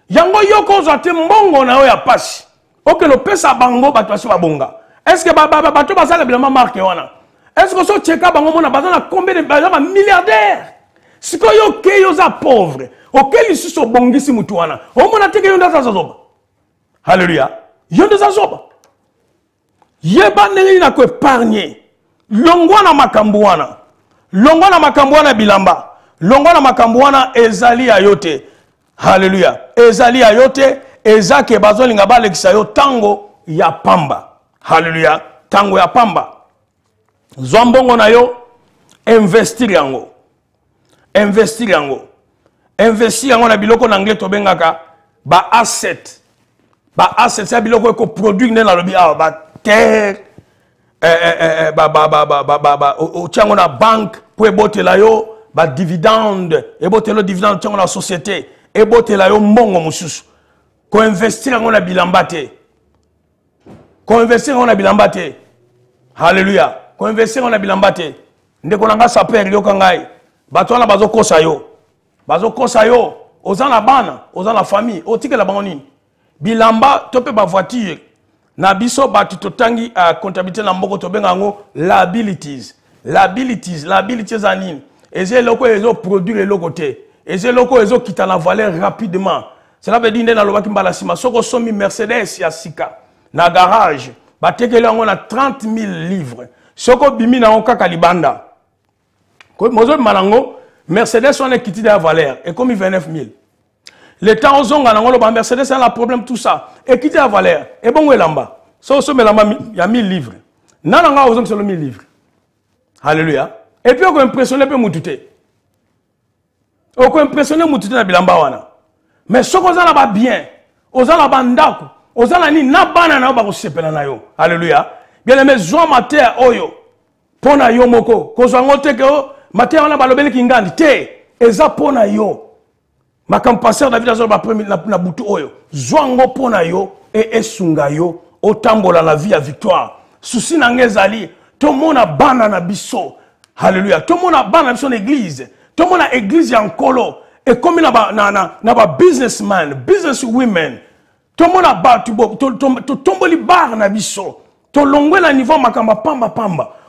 Yango yo kozo te mbongo na yo ya pasi. Ok lo pesa bango bato basi babonga. Est-ce que bato basala bilama marque wana? Est-ce que so tcheka bango mona bazana combien de bazana milliardaires? Siko yo ke yo za pauvre. Oke li suso bongisi mutu wana. O mona teke yo ndaza zoba. Alléluia. Yo ndaza zoba. Yeba neli na ko épargner. Longwa na makambu wana. Longwa na makambu wana bilamba. Longwa na makambu wana ezali ayote. Alléluia. Ezali ayote ezake bazolinga balekisa yo tango ya pamba. Alléluia. Tango ya pamba. Zombongo na yo investir yango. Investir yango. Investir yango na biloko na anglais to bengaka ba asset. Ba asset c'est biloko ko produit na lobi ba terre o tiango na banque pour ebotela yo ba dividende ebotelo dividende tiango na société ebotela yo mbongo mususu. Ko investir yango na bilamba te. Ko investir yango na bilamba te. Alléluia. Ko investir yango na bilamba te. Ndeko nanga saper yo kangai. Bato wana bazokosa yo. Bazokosa yo. Oza na bana, oza na famille, otike la bango nini. Bilamba tope ba voiture. Na biso batu totangi comptabilité na mboko to benga ngo liabilities. Liabilities anine. Eze loko ezo produire loko te. Eze loko ezo kita na valeur rapidement. Cela veut dire na lobaki mbala sima soko somi Mercedes ya sika na garage batekeli yango na 30 000 livres. Soko bimi na kaka libanda. Ko mozo malango Mercedes on est quitté de la valeur et comme 29 000. Le temps ozonga nango lo ba Mercedes a un problème tout ça et quitté la valeur et bon elamba. So so melamba il y a 1000 livres. Nananga ozonga solo 1000 livres. Alléluia. Et puis on peut impressionner peu mutute. On peut impressionner mutute na bilamba wana. Mais ce qu'on a ba bien, ozala bandaku, ozala ni na bana na ba ko sepela na yo. Alléluia. Bien aimé zo mater oyo. Pona yo moko, ko zo ngote ko mater wana ba lobeli kingandi te, eza pona yo. Makam passer David azo ba premier na butu oyo. Zwango pona yo et esunga yo otambola la vie à victoire. Souci na ngezali, to mona bana na biso. Alléluia. To mona bana na biso l'église. To mona église ya nkolo. Et comme na ba businessman, businesswomen, tout le monde a battu, tout tomboli bar na biso, tout longwe na niveau makamba pamba,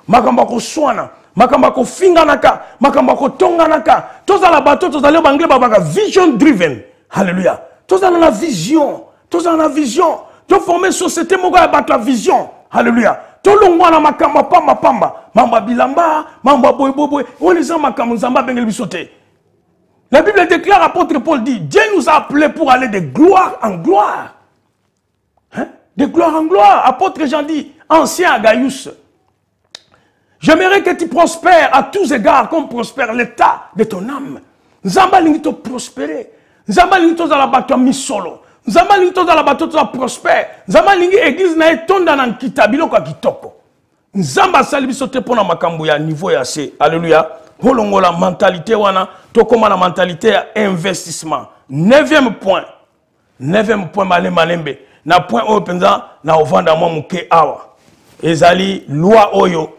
makamba ko swana, makamba ko finga naka, makamba ko tonga naka, tous à la bateau, tous à l'anglais babaka vision driven. Alléluia. Tous à la vision, tout former société moga ya battu la vision. Alléluia. Tout longwa na makamba pamba, mamba bilamba, mamba boy, on les a makamba nzamba bengel bisote. La Bible déclare, apôtre Paul dit, Dieu nous a appelés pour aller de gloire en gloire. Hein? De gloire en gloire. Apôtre Jean dit, ancien Agaius, j'aimerais que tu prospères à tous égards comme prospère l'état de ton âme. Nzamba lingi to prospérer. Nzamba lingi to za la bato misolo. Nzamba lingi to za la bato to prospère. Nzamba lingi église na etonda na kitabilo kwa kitoko. Nzamba sali biso te pona makambo ya niveau ya C. Alléluia. Polongo la mentalité wana to koma la mentalité ya investissement. 9e point. 9e point malembe. Na point oyo penza na ovanda mwa muke awa. Ezali loi oyo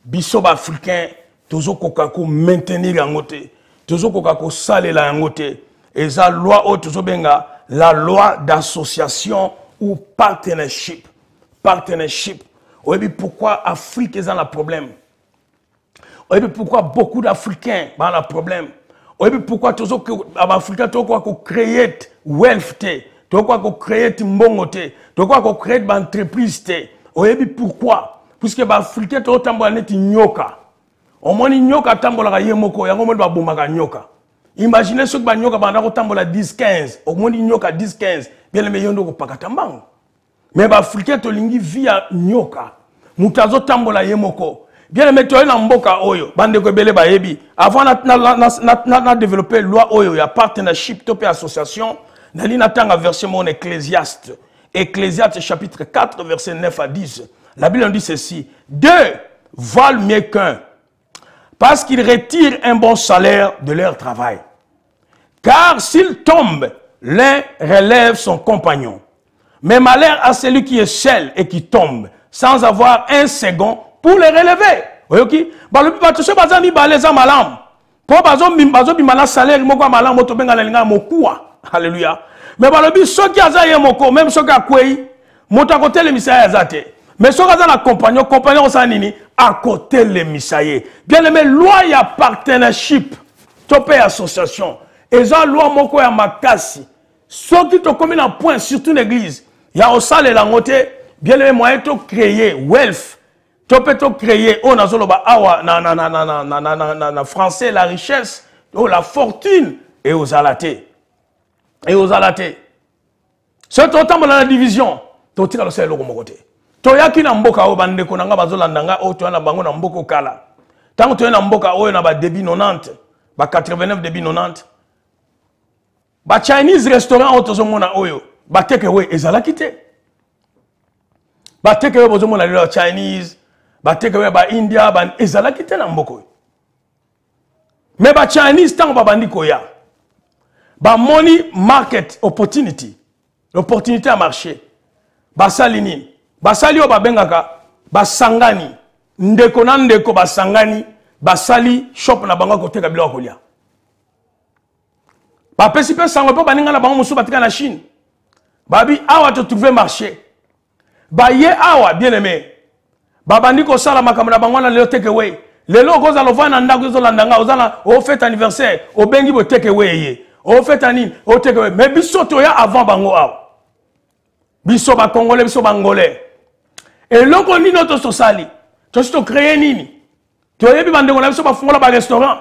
biso ba africain tozo koka ko maintenir yango te. Tozo koka ko salela yango te. Eza loi oyo tozo benga la loi d'association ou partnership. Partnership. Oui, pourquoi Afrique est dans le problème? Oui, pourquoi beaucoup d'Africains ont le problème? Oui, pourquoi tous les Africains ont créé wealth, ont créé mbongote, ont créé des entreprises. Oui, pourquoi? Puisque les Africains ont été nyoka. Au moins, nyoka tambola yemoko, yango mo ba bomaka nyoka. Imaginez ceux qui nyoka banda ko tambola 10-15, au moins nyoka 10-15, bien le meilleur ndoko pakatambango. Mais les Africains to lingi via nyoka. Mutazo tambola yemoko. Bien le mettre na mboka oyo. Bande ko bele ba yebi. Avant na développer loi oyo ya partnership topé association. Nali natanga verset mon Ecclésiaste. Ecclésiaste chapitre 4 verset 9 à 10. La Bible dit ceci. Deux valent mieux qu'un. Parce qu'ils retirent un bon salaire de leur travail. Car s'ils tombent, l'un relève son compagnon. Mais malheur à celui qui est seul et qui tombe, sans avoir un second pour le relever. Vous voyez qui? Balobi batushe bazami baleza malam. Po bazo bimana salaire moko malam moto benga lenga mokua. Alléluia. Mais balobi soki azaye moko même soki akwei moto akote le misaya azate. Mais soki aza na compagnon sa nini à côté le misaye. Bien aimé loi ya partnership topé association. Eza loi moko ya makasi. Soki to komi na point surtout l'église. Ya osale la ngote, bien les moyens to créer wealth, to peut créer on a zoloba awa na français la richesse, ou la fortune et aux alatés. Et aux alatés. Ce temps dans la division, to tira le sel au côté. To yaki na mboka o bande ko nanga bazolandanga o to na bango na mboko kala. Tant to na mboka o na ba débit 90, ba 89 débit 90. Ba Chinese restaurant o to zomona oyo. Ba take away ezalaki te. Ba take away bozo mona le Chinese, ba take away ba India, ba ezalaki te na mboko. Mais ba Chinese tant ba bandiko ya. Ba money market opportunity. L'opportunité à marcher. Ba salini. Ba sali o ba bengaka ba sangani. Ndeko na ndeko ba sangani, ba sali shop na bango ko teka bilo kolia. Ba pesi pe sango pe baninga na bango musu batika na Chine. Babi awa te trouver marché. Ba ye awa bien aimé. Babandi ko sala makamana bangwana le take away. Le logo za lovana ndako zo landanga ozala o fête anniversaire o bengi bo take away ye. O fête anine o take away. Mais biso to ya avant bango awa. Biso ba congolais biso bangolais. Et loko ni notre sosali. To sto créer nini. To yebi bande ngona biso ba fungola ba restaurant.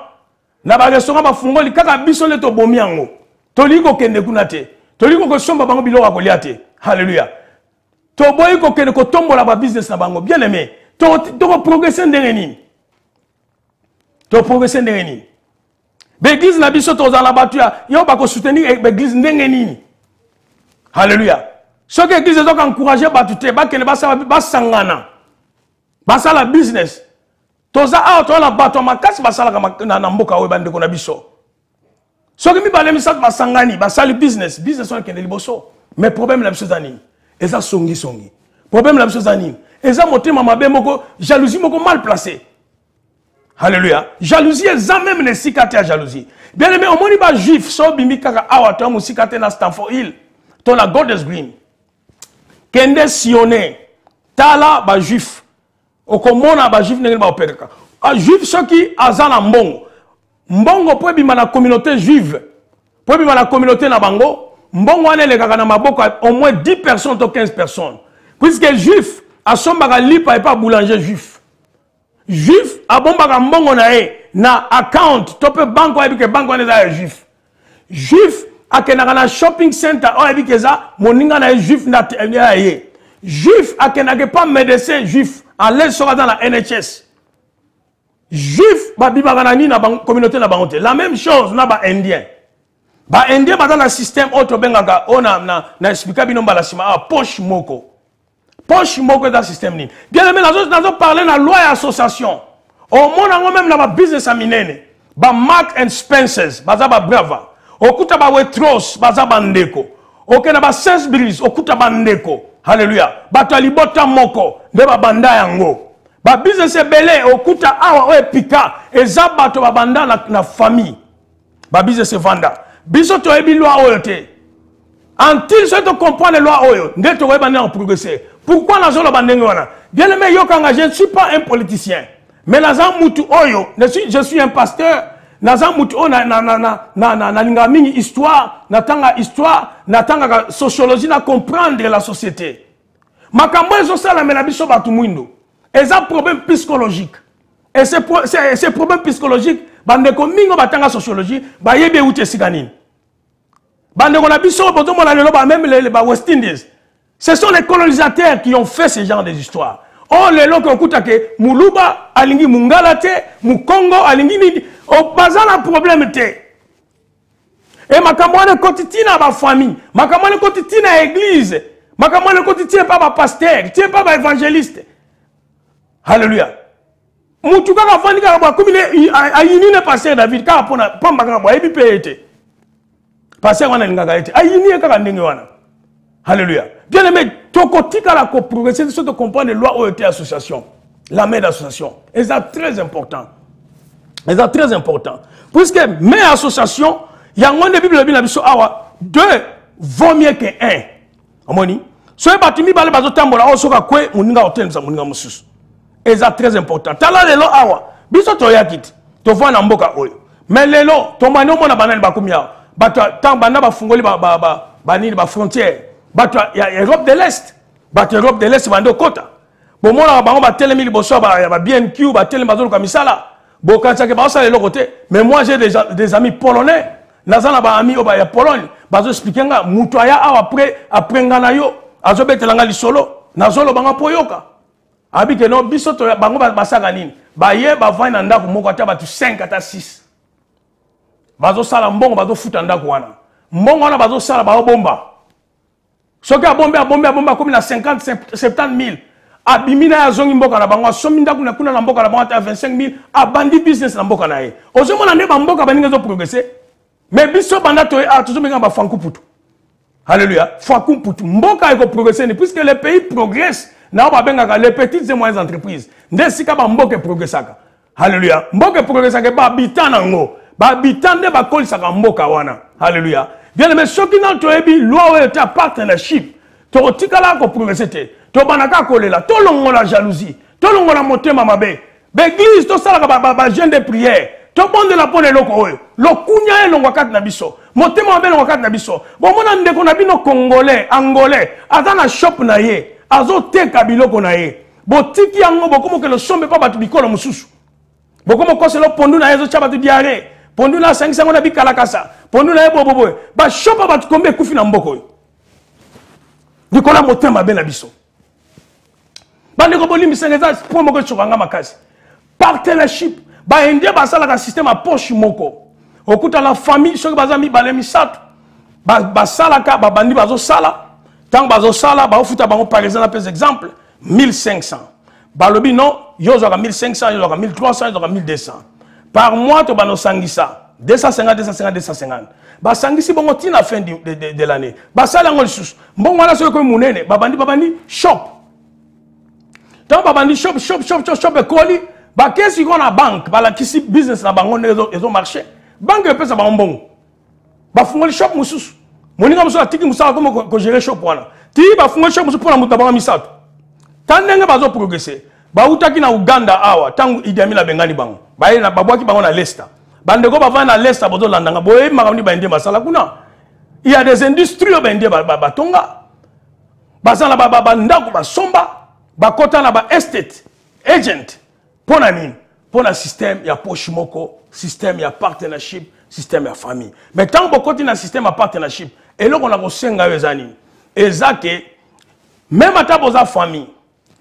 Na ba restaurant ba fungoli kaka biso le to bomiango. To liko kende kunate. Toliko ko somba bango biloko koliate. Alléluia. To boy ko kene ko tombola ba business na bango. Bien aimé. To progresser ndenge nini. To progresser ndenge nini. L'église na biso to za la batuya, yo ba ko soutenir l'église ndenge nini. Alléluia. Ce que l'église zo encourager batute, ba kene ba sangana. Ba sala business. To za a to la batu makasi ba sala na mboka o bande ko na biso. So que mi balé mi sat basangani, basali business on kende liboso. Mais problème la chose ani. Eza songi. Problème la chose ani. Eza motema mabe moko, jalousie moko mal placée. Alléluia. Jalousie eza même les sikate à jalousie. Bien aimé, au moni ba juif so bimi kaka awa to mu sikate na Stanford Hill. To la Golders Green. Kende sionné. Tala ba juif. Okomona ba juif ngeli ba opéreka. A juif so ki azana mbongo. Mbongo po bima na communauté juive. Po bima na communauté na bango. Mbongo wane le kaka na maboko au moins 10 personnes ou 15 personnes. Puisque juif a sombaka lipa et pas boulanger juif. Juif a bombaka mbongo na e na account tope banko ebike banko wane za juif. Juif a kenaka na shopping center o ebike za moninga na juif na ye. Juif a kenaka pas médecin juif en l'aise sera dans la NHS. juif babibaka na nini na communauté na bango te. La même chose na ba indien. Ba indien ba dans le système auto bengaka ona na expliquer bino mbala sima poche moko. Poche moko dans le système ni. Bien aimé nazo parler na loi et association. Au monde ngo même na ba business aminene. Ba Mark and Spencers baza ba Brava. Okuta ba Wetros baza bandeko. Ok na ba Sainsbury's okuta bandeko. Hallelujah. Bato alibota moko nde ba banda yango. Ba business ebele okuta awa o epika eza bato ba banda na famille. Ba business vanda. Biso to ebi loi oyo te. Until ce to comprendre loi oyo nde to weba na progresser. Pourquoi na zolo bandenge wana? Bien aimé yokanga, je ne suis pas un politicien. Mais nazan mutu oyo, je suis un pasteur. Nazan mutu o na linga mingi histoire, natanga sociologie na comprendre la société. Makambo ezo sala mena biso batu mwindo. Eza un problème psychologique. Et ces problèmes psychologiques, bandeko mingo batanga sociologie, ba yebe uche siganini. Bandeko na biso bozo mona lelo ba même les West Indies. Ce sont les colonisateurs qui ont fait ce genre d'histoires. Oh, les gens qui ont écouté Muluba, Alingi Mungalate, Mukongo, Alingi Nidi, au bazar un problème. Et ma camarade quotidienne à ma famille, ma camarade quotidienne à l'église, ma camarade quotidienne pas ma pasteur, tu n'es pas ma évangéliste. Alléluia. Moutuka ka fani ka ba comme il a une pasteur David ka pona pamba ka ba ebi pete. Pasteur wana linga ka ete. Ayini ka ndenge wana. Alléluia. Bien aimé, tokotika la progresser de comprendre les lois OET association, la main d'association. Et c'est très important. Et c'est très important. Puisque mes associations, il y a un Bible deux vaut mieux que un. Amoni. So batimi bale bazo tambola o soka kwe muninga hotel za muninga mususu. Et c'est très important. Tala lelo awa. Biso to yakit. To voit na mboka oyo. Mais lelo to mano mona banani bakumia. Bato tant bana ba fungoli banini ba frontière. Il y a Europe de l'Est. Europe de l'Est, bando kota. Bon, moi, on va tellement il bosso, bien Q, tellement bazolo comme ça là. Bon, quand ça que ça le côté. Mais moi, j'ai des amis polonais. Nazana ba ami au ba Pologne. Bazo expliquer nga mutoya après ngana yo. Azo betelanga li solo. Nazolo banga poyoka. Abi que non bisoto bango basaka nini. Ba ye ba vana na ndako moko ata batu 5 ata 6. Bazo sala mbongo bazo futa ndako wana. Mbongo wana bazo sala ba bomba. Ce qui a bombé comme la 50, 70 000. Abimina ya zongi mboka na bango. Sominda kuna na mboka na bango à 25 000. Abandi business na mboka na ye. Ozo mona ne ba mboka baninga zo progresser. Mais biso banda to tozo menga ba fanku putu. Alléluia. Fanku putu. Mboka eko progresser puisque les pays progressent. Na ba benga les petites et moyennes entreprises. Ndesika ba mboka progressaka. Alléluia. Mboka progressaka ba habitant nango. Ba habitant de ba kolisaka mboka wana. Alléluia. Bien aimé, ceux qui n'ont pas eu loi et partnership, tu as progressé, tu as kolela, tu as la jalousie, tu as la motema mabe. L'église, tu as jeune de prière, tu as de la bonne loko. Le kunya est l'ongakat nabiso, motema mabe l'ongakat nabiso. Bon, mon ande qu'on a vu nos Congolais, Angolais, à la shop naye, à zote kabilo konaye. Bon, tiki yango, bon, comme que le sommet pas battu bikolo mususu. Bon, comme que le pondu naye, zo chabatu diarrhée. Pondu na 500 on a bi kalakasa. Pondu na ebo bobo. Ba shopa ba tukombe kufi na mboko yo. Nikola motema be na biso. Bande ko boli misengeza pour moko chokanga makasi. Partnership ba indie ba sala ka système a poche moko. Okuta la famille soki bazami balé misato. Ba sala ka ba bandi bazo sala. Tant bazo sala ba ofuta bango par exemple par exemple 1500. Ba lobi non yo zo ka 1500 yo zo ka 1300 yo zo ka 1200. Par mois, tu vas sangisa 250, 250, 250. Bah sangisi bon à la fin de l'année. Bah ça là on le sous. Bon voilà ce que mounene. Babandi shop. Tant babandi shop et colis. Bah qu'est-ce qu'on a banque. Bah la qui business la banque ils ont marché. Banque peut ça bah bon. Bah fungoli shop musus. Moninga musu atiki musala comme que gérer shop wana. Ti bah fungoli shop musu pour la mutabanga misato. Tant nenga bazo progresser. Ba utaki na Uganda awa tangu Idi Amin bengani bango. Ba na babwaki bango na Leicester. Bandeko ba va na Leicester bozo landanga boye makamni ba inde masala kuna. Il y a des industries ba inde ba tonga. Ba sala ba ndako ba somba, ba kota na ba estate agent. Pona nini? Pona système ya poche moko, système ya partnership, système ya famille. Mais tant que côté na système ya partnership, et là on a kosenga yezani. Ezake même ata boza famille.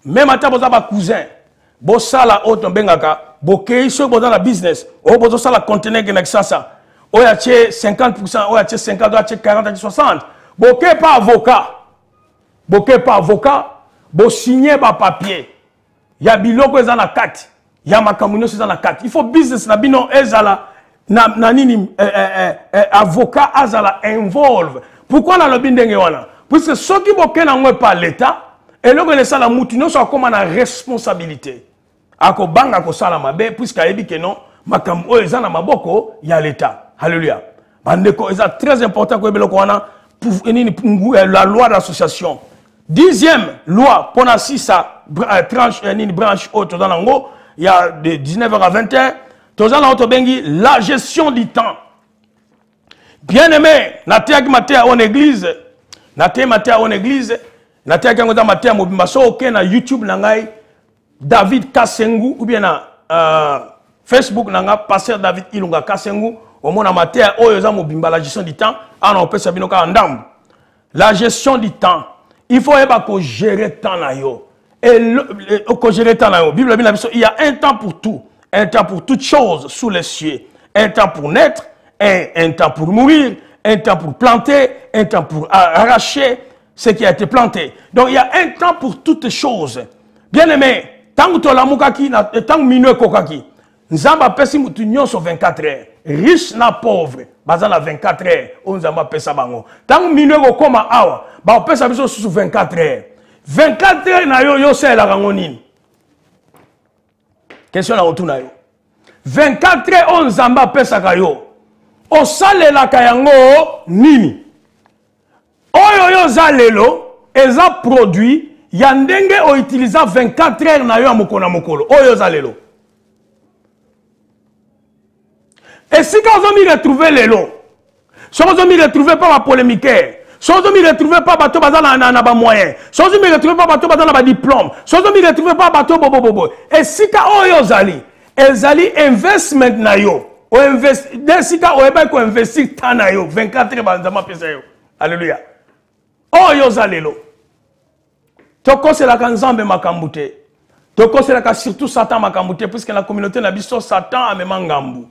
Même à ta boza ba cousin, bosala auto bengaka bokei so dans la business o bozo ça la conteneur que ça o ya 50%, o ya 50, o ya 40, 60 bokei pas avocat bo signer ba papier ya biloko eza na kati ya makamunyo eza na kati il faut business na bino ezala na nini avocat azala involve pourquoi na lobi ndenge wana puisque soki bokei na ngwe pas l'état et loko le sala mutu no so comme na responsabilité ako banga ko sala mabe puisque ayebi que non makambo oyo eza na maboko ya l'état. Alléluia. Bandeko eza très important ko beloko wana pour la loi d'association. 10e loi pour na sisa tranche branche autre dans l'ango il y a de 19h à 21 tozana auto bengi la gestion du temps. Bien aimé na teki matea en église na teki matea en église na teki ngoza matea mobimba so ok na YouTube na ngai David Kasengu ou bien na Facebook nanga pasteur David Ilunga Kasengu au mona matea oyo za mobimba la gestion du temps ana opesa binoka ndambu. La gestion du temps. Il faut gérer le temps na yo. Et gérer le temps na yo. Bible il y a un temps pour tout, un temps pour toutes choses sous les cieux, un temps pour naître, un temps pour mourir, un temps pour planter, un temps pour arracher ce qui a été planté. Donc il y a un temps pour toutes choses. Bien aimé, tant que tu as mukaki, tant que minue kokaki, nzamba pesi mutu nyonso 24 heures. Riche na pauvre, bazana 24 heures, on nzamba pesa bango. Tant que minue kokoma awa, ba pesa biso sous 24 heures. 24 heures na yo sela kango nini? Question na retour na yo. 24 heures on nzamba pesa kayo. O salela kayango nini? Oyo yo zalelo eza produit ya ndenge o utiliser 24 heures na yo mokona mokolo. Oyo zalelo. Et si quand on m'y retrouver les lots, si on m'y retrouver pas ma polémique, si on m'y retrouver pas bateau bazana na ba moyen, si on m'y retrouver pas bateau bazana ba diplôme, si on m'y retrouver pas bateau bobo. Et si quand oyo zali, ezali investment na yo, o invest, si quand o eba ko investir ta na yo, 24 heures bazama pesa yo. Alléluia. Oyo zali lo. Toko c'est la kanzambe makambute. Toko c'est la surtout Satan makambute puisque la communauté na biso Satan a même ngambu.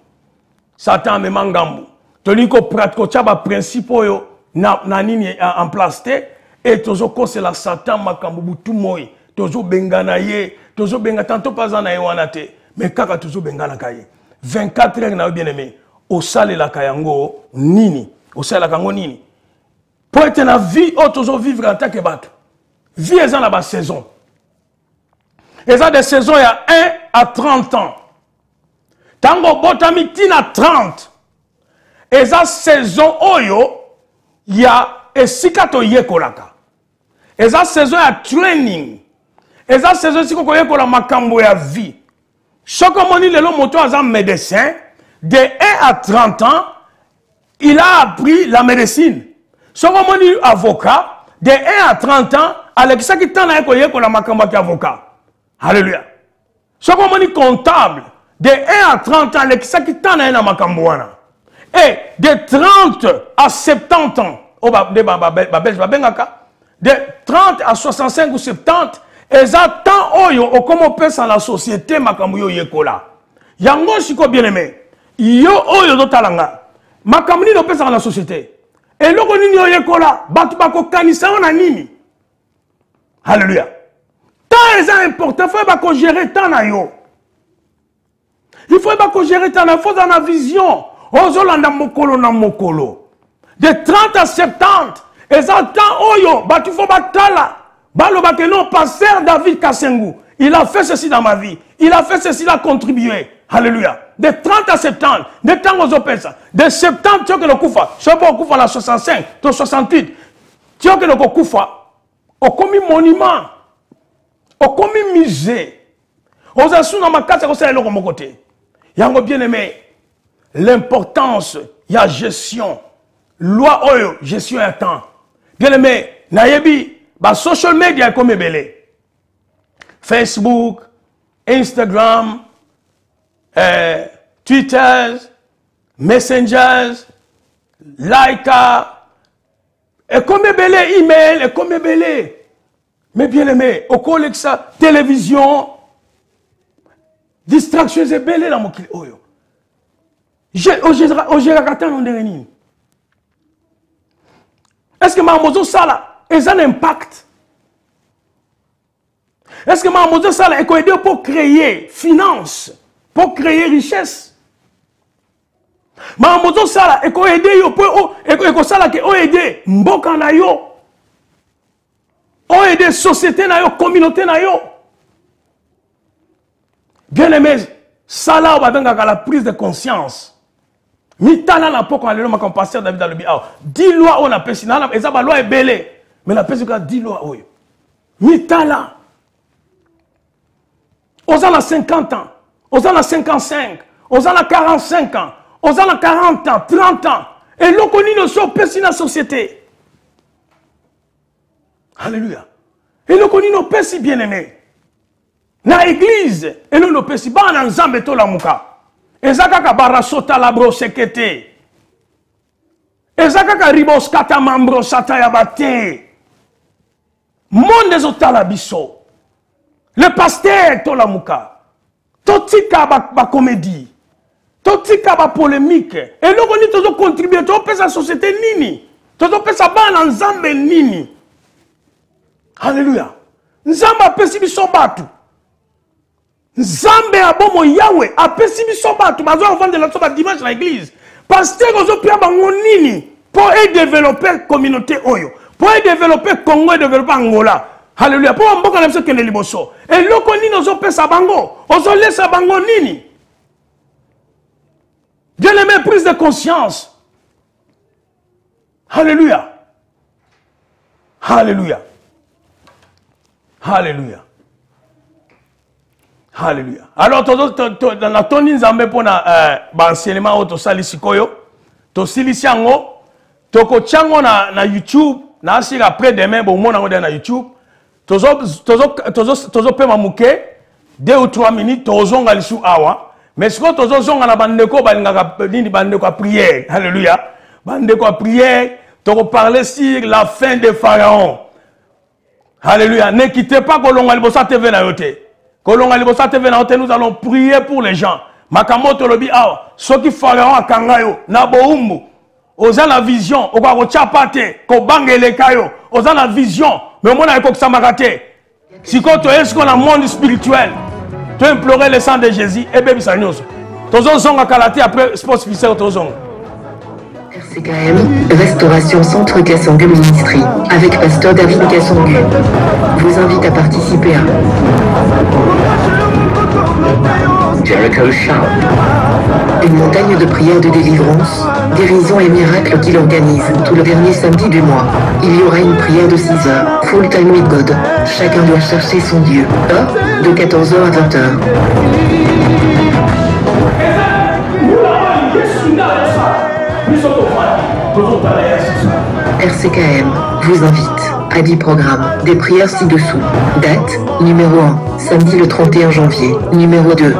Satan me mangambu. Toliko pratiko chaba principe yo na nini en place te et tozo ko c'est la Satan makambu butu moi. Tozo bengana ye, tozo benga tanto pas na ye wana te, mais kaka tozo bengana kaye. 24 heures na bien aimé. Au sale la kayango nini? Au sale la kango nini? Pour être na vie o tozo vivre en tant que bateau. Vie est dans la saison. Et ça des saisons il y a 1 à 30 ans. Tango botami tina 30. Et ça saison oyo ya esikato yekolaka. Et ça saison ya training. Et ça saison si ko yekola makambo ya vie. Choko moni lelo moto azam médecin de 1 à 30 ans, il a appris la médecine. Choko moni avocat de 1 à 30 ans, Alexa qui tana yekola makambo ya avocat. Alléluia. Choko moni comptable de 1 à 30 ans, les qui t'en a makamboana. Et de 30 à 70 ans, de 30 à 65 ou 70, ils attendent oyo o comme on peut dans la société makambo yekola. Yango siko bien aimé. Yo oyo do talanga. Makambo ni do peut dans la société. Et loko nini yekola, batu bako kanisa na nini. Alléluia. Tant est important, faut pas gérer tant na yo. Il faut pas gérer ta faut dans la vision. Ozolanda mokolo na mokolo. De 30 à 70. Et ça temps oyo, bah tu faut batala. Balo ba que non pasteur David Kasengu. Il a fait ceci dans ma vie. Il a fait ceci, il a contribué. Alléluia. De 30 à 70. De temps aux opérations. De 70 tu as que le koufa. Je sais pas koufa la 65, 68. Tu as que le koufa. Au commis monument. Au commis musée. Aux assous dans ma case, c'est le mon côté. Yango bien aimé, l'importance, il y a gestion. Loi oyo, gestion et temps. Bien aimé, nayebi, ba social media comme belé. Facebook, Instagram, Twitter, Messengers, Laika, et comme belé, email, et comme belé. Mais bien aimé, au collègue ça, télévision, Distraction est belle dans mon kili. Est-ce que Mamozo Sala est un impact? Est-ce que Mamozo Sala est aidé pour créer finance, pour créer richesse? Mamozo Sala est aidé pour aider Mboka na yo, aider société na yo, communauté na yo. Bien aimé, Sala on va venir à la prise de conscience. Mitala na poko alelo ma pasteur David alobi aw 10 lois on a pesi na eza ba loi ebele mais la pesi ka 10 lois oyo mitala ozana 50 ans ozana 55 ozana 45 ans ozana 40 ans 30 ans et lokoni no so pesi na société. Alléluia. Et lokoni no pesi bien aimé na église et no pesi ba na nzambe to la muka. Ezakaka barasota la brosekete. Ezakaka ribos kata mambro sata yabate. Monde zotala biso. Le pasteur to la muka. Totika ba comédie. Totika ba polémique. Et nous on tozo contribuer to pesa société nini. Tozo pesa bana nzambe nini. Alléluia. Nzamba pesi biso batu. Nzambe abomo Yahweh apesi biso batu bazo vendre la soba dimanche à l'église. Pasteur ozo pia bango nini pour développer communauté oyo, pour développer Congo et développer Angola. Alléluia. Pour mboka na biso kende liboso. Et loko nini ozo pesa bango, ozo laissa bango nini. Dieu les met prise de conscience. Alléluia. Alléluia. Alléluia. Alléluia. Alors, dans la toni nzambe pour enseignement to sali sikoyo, to silisiango, to ko chango na YouTube, na asira après demain bon mona ngo na YouTube, tozo pema muke 2 ou 3 minutes tozonga lisu awa, mais siko tozo zonga na bandeko balingaka nini bandeko a prière. Alléluia. Bandeko a prière, to parler sur la fin de Pharaon. Alléluia. Ne quittez pas kolonga libosa TV na yote. Nous allons prier pour les gens. Makamoto lobi awa soki Pharaon akangayo na boumbu oza la vision okwa chapate ko bangele kayo oza la vision mais mona eko samakate siko to est-ce qu'on a monde spirituel tu implorer le sang de Jésus et bébé sanyoso tozo zonga kalate après sport officiel tozo RCKM, Restauration Centre Kassangu Ministry, avec Pasteur David Kassangu, vous invite à participer à Jericho Shout, une montagne de prières de délivrance, guérison et miracles qu'il organise tout le dernier samedi du mois. Il y aura une prière de 6 heures, full time with God. Chacun doit chercher son Dieu. De 14h à 20h. RCKM vous invite à 10 programmes, des prières ci-dessous. Date, numéro 1, samedi le 31 janvier. Numéro 2,